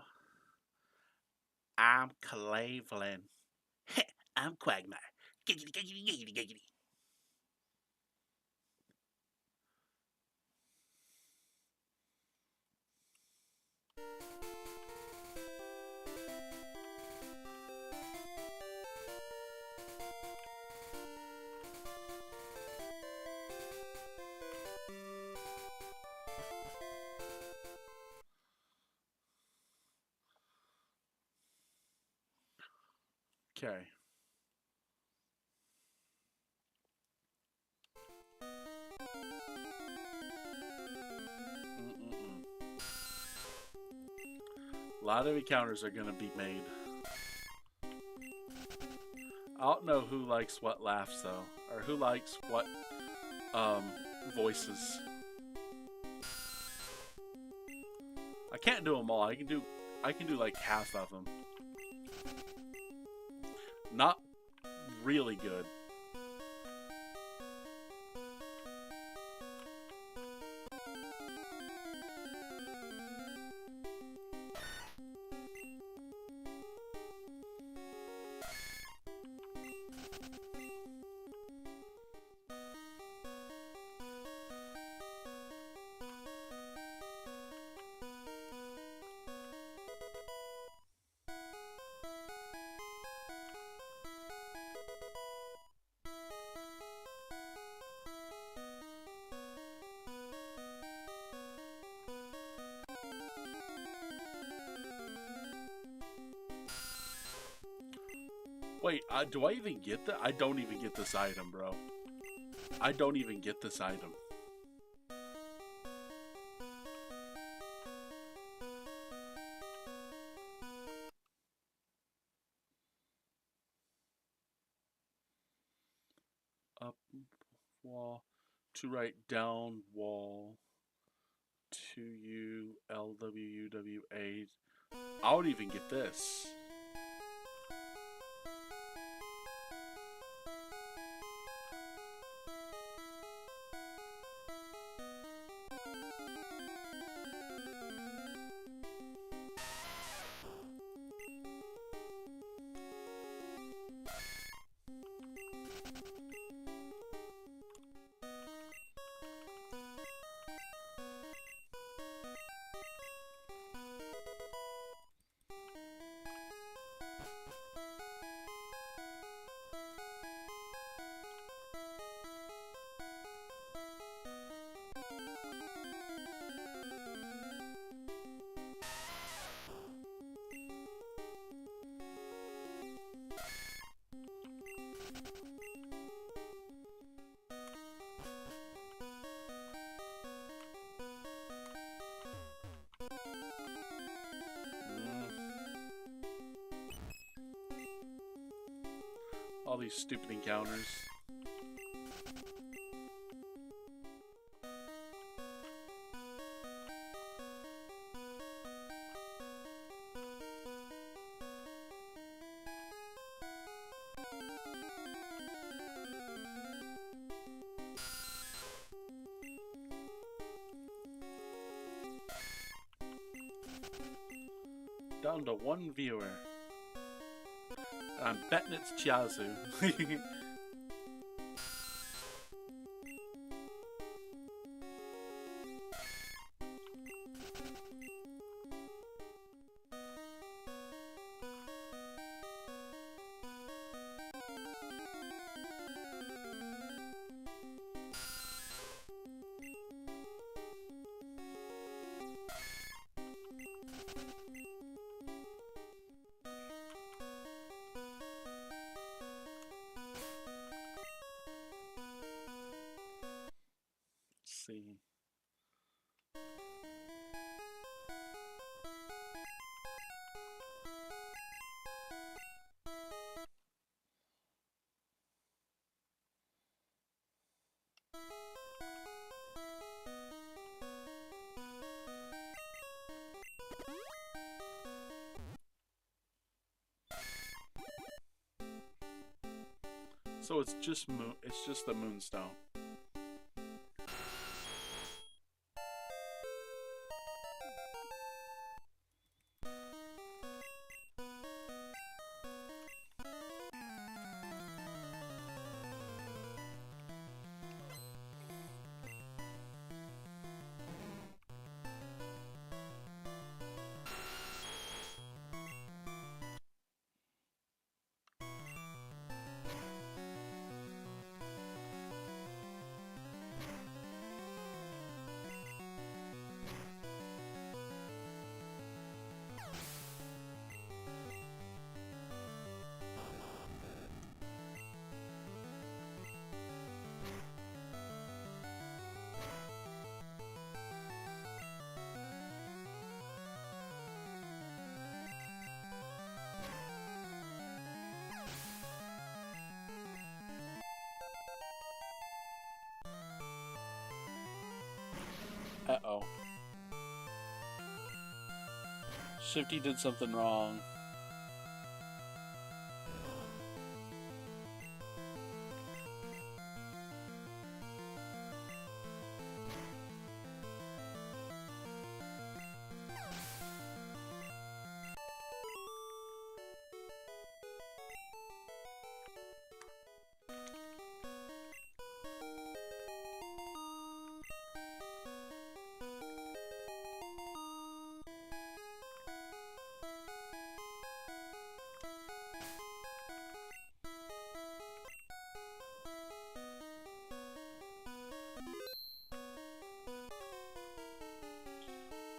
Cleveland. I'm Quagmire. Giggity, giggity, giggity, giggity. Okay. A lot of encounters are going to be made. I don't know who likes what laughs though, or who likes what voices. I can't do them all. I can do like half of them. Not really good. Wait, do I even get that? I don't even get this item, bro. I don't even get this item. Up wall to right, down wall to U L W U W A. I don't even get this. All these stupid encounters. down to one viewer. I'm betting it's Chiazu. See. So it's just moon. It's just the moonstone. Uh-oh. Shifty did something wrong.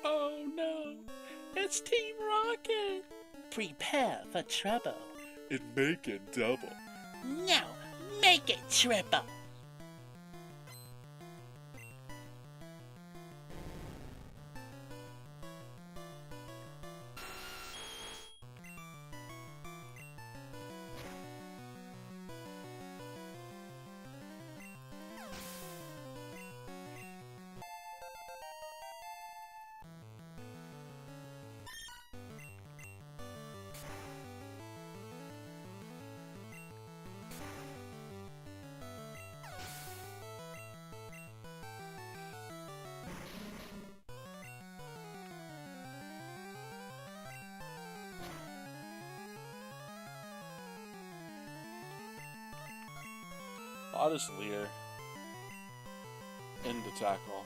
Oh no, it's Team Rocket!
Prepare for trouble.
And make it double.
No, make it triple.
Otis Lear. Into tackle.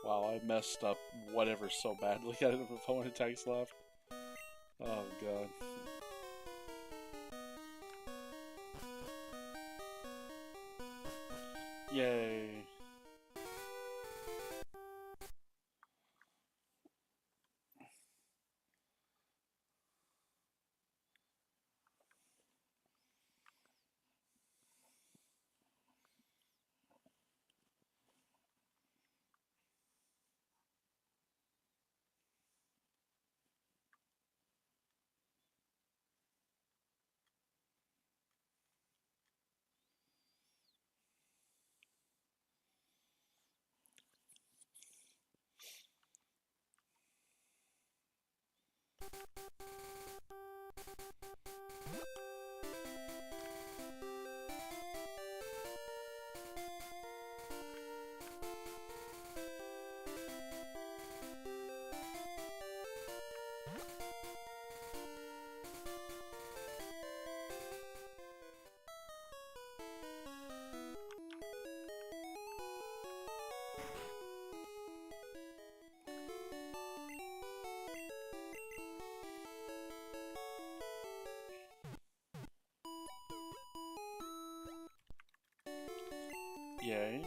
Wow, I messed up whatever so badly. I didn't have opponent attacks left. Oh god. Yay. Yay.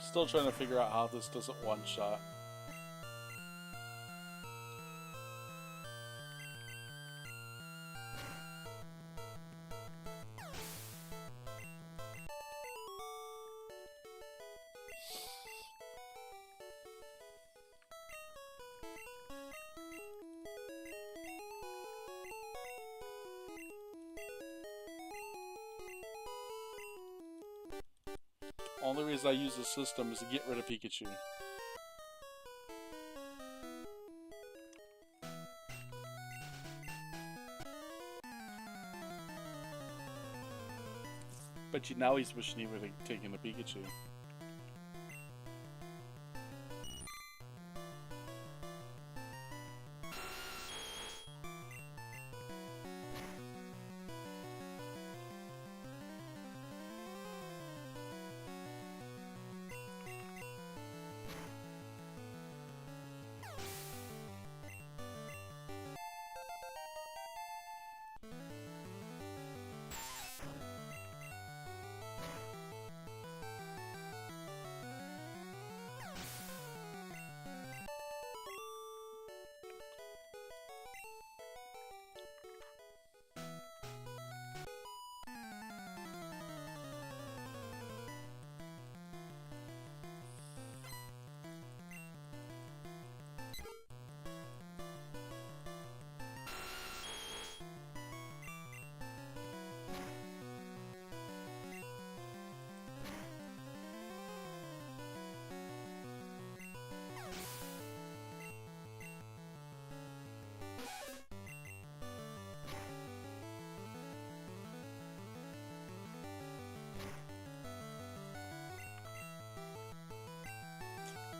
Still trying to figure out how this doesn't one-shot. Only reason I use this system is to get rid of Pikachu. But now he's wishing he would have taken the Pikachu.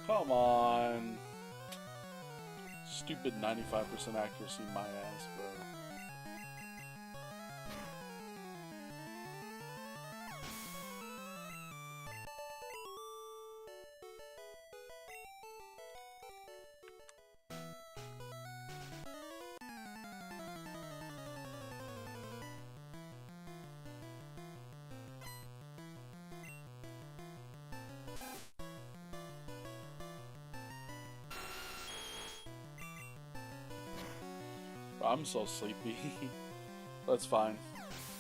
Come on. Stupid 95% accuracy, my ass, bro. I'm so sleepy. That's fine.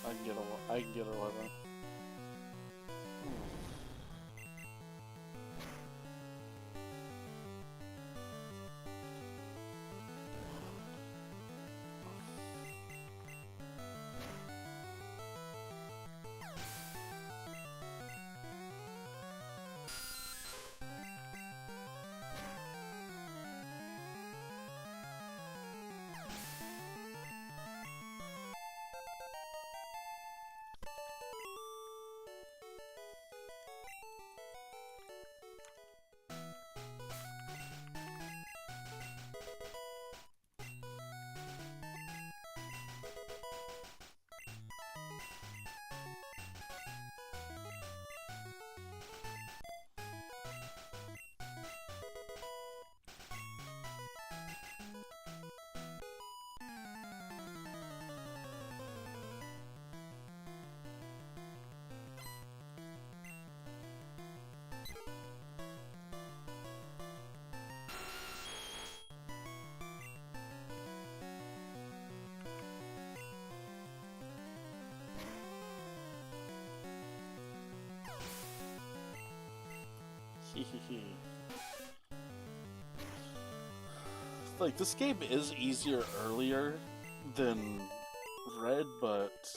I can get 11. Like, this game is easier earlier than Red, but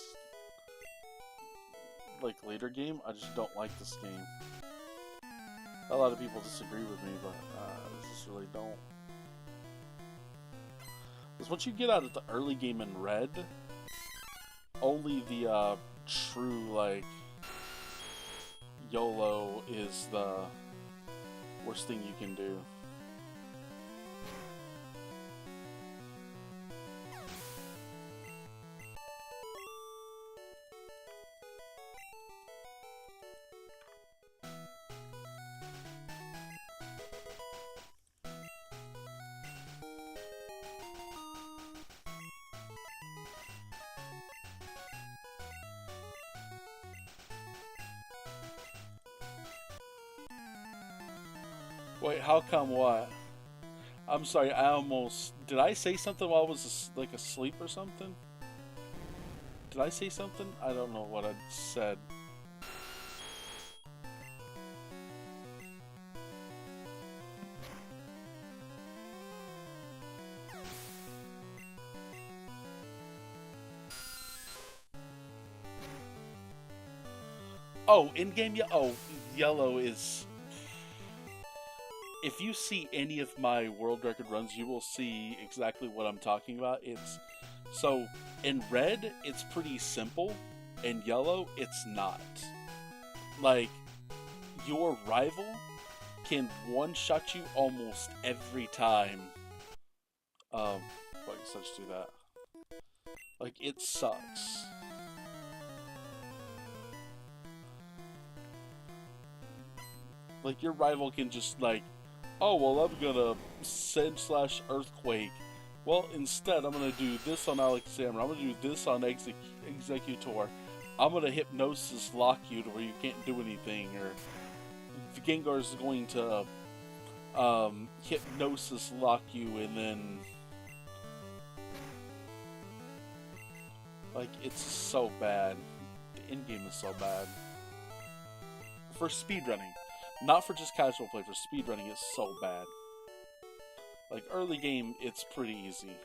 like later game, I just don't like this game. A lot of people disagree with me, but I just really don't. Because once you get out of the early game in Red, only the true, like, YOLO is the worst thing you can do. Wait, how come what? I'm sorry, I almost... Did I say something while I was like asleep or something? Did I say something? I don't know what I said. Oh, in-game yellow is... If you see any of my world record runs, you will see exactly what I'm talking about. It's... So, in red, it's pretty simple. In yellow, it's not. Like, your rival can one-shot you almost every time. Well, I guess I'll just do that. Like, it sucks. Like, your rival can just, like, oh, well, I'm gonna send/earthquake. Well, instead, I'm gonna do this on Alexander. I'm gonna do this on Executor. I'm gonna hypnosis lock you to where you can't do anything. Or Gengar is going to hypnosis lock you, and then... Like, it's so bad. The in-game is so bad. For speedrunning. Not for just casual play, for speedrunning, it's so bad. Like, early game, it's pretty easy.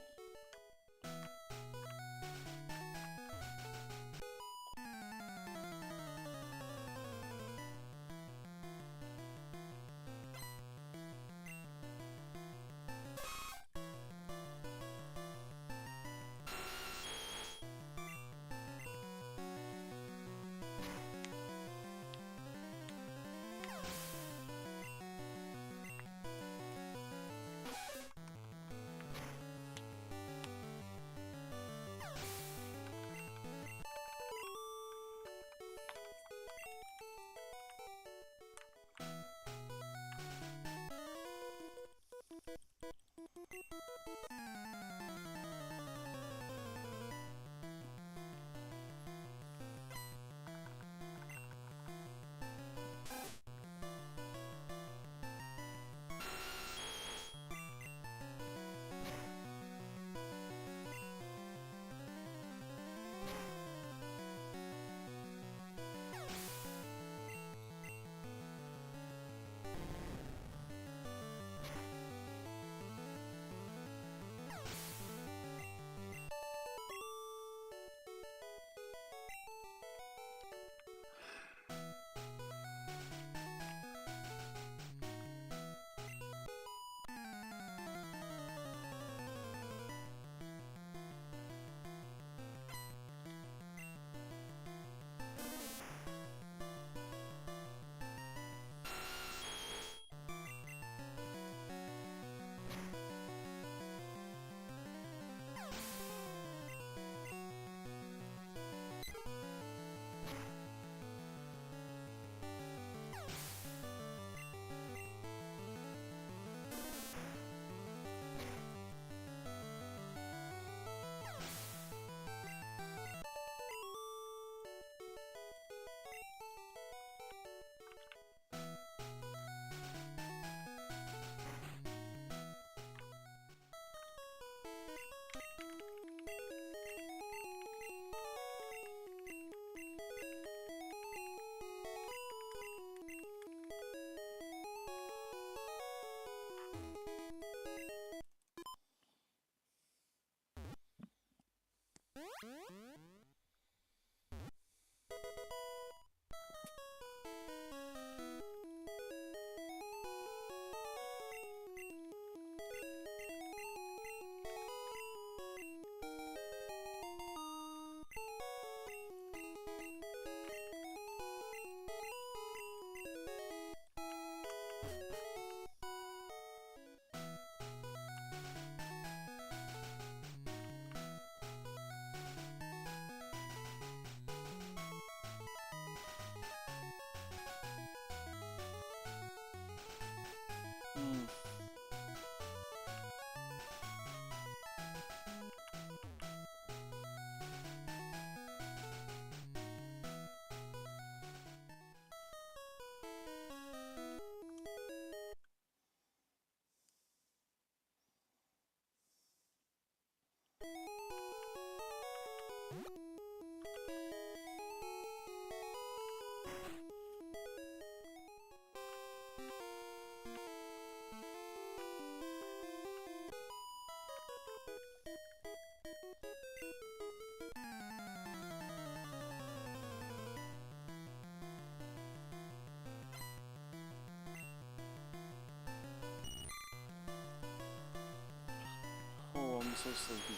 Oh, I'm so sleepy.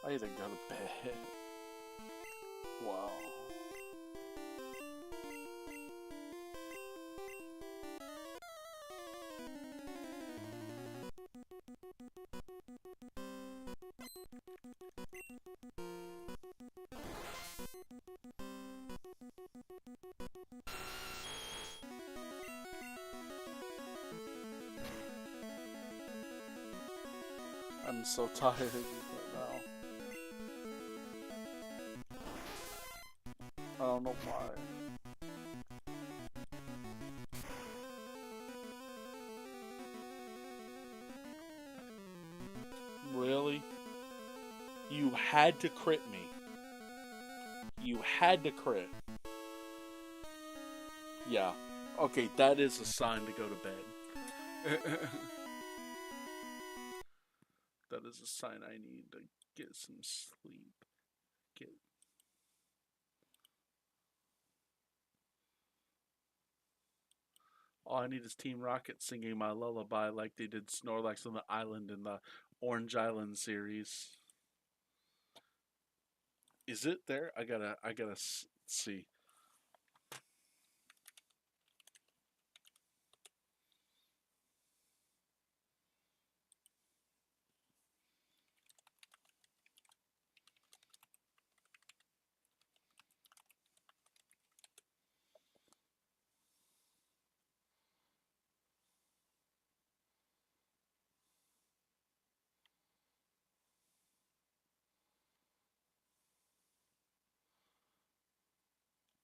I need to go to bed. Wow. I'm so tired right now. I don't know why. Really? You had to crit me. You had to crit. Yeah. Okay, that is a sign to go to bed. That is a sign I need to get some sleep. Get. All I need is Team Rocket singing my lullaby like they did Snorlax on the island in the Orange Island series. Is it there? I gotta see.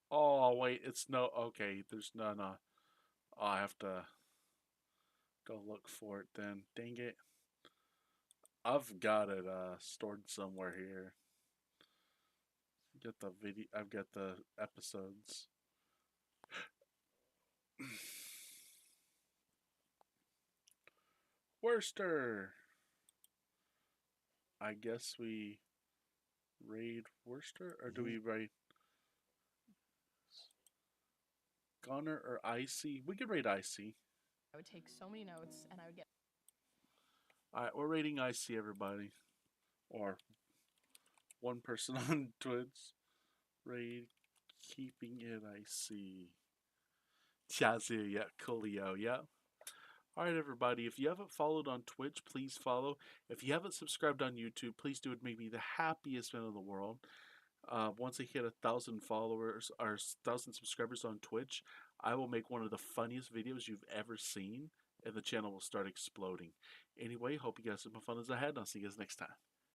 Oh wait, it's no. Okay, there's none. Oh, I have to go look for it then. Dang it. I've got it stored somewhere here. Get the video. I've got the episodes. Worcester. I guess we raid Worcester, or do we raid Gunner or Icy? We could raid Icy.
I would take so many notes and I would get.
Alright, we're raiding Icy, everybody. Or one person on Twitch. Raid keeping it Icy. Chazu, yeah, coolio, yeah. Alright, everybody, if you haven't followed on Twitch, please follow. If you haven't subscribed on YouTube, please do. It make me the happiest man in the world. Once I hit 1,000 followers or 1,000 subscribers on Twitch, I will make one of the funniest videos you've ever seen, and the channel will start exploding. Anyway, hope you guys have some fun as ahead, and I'll see you guys next time.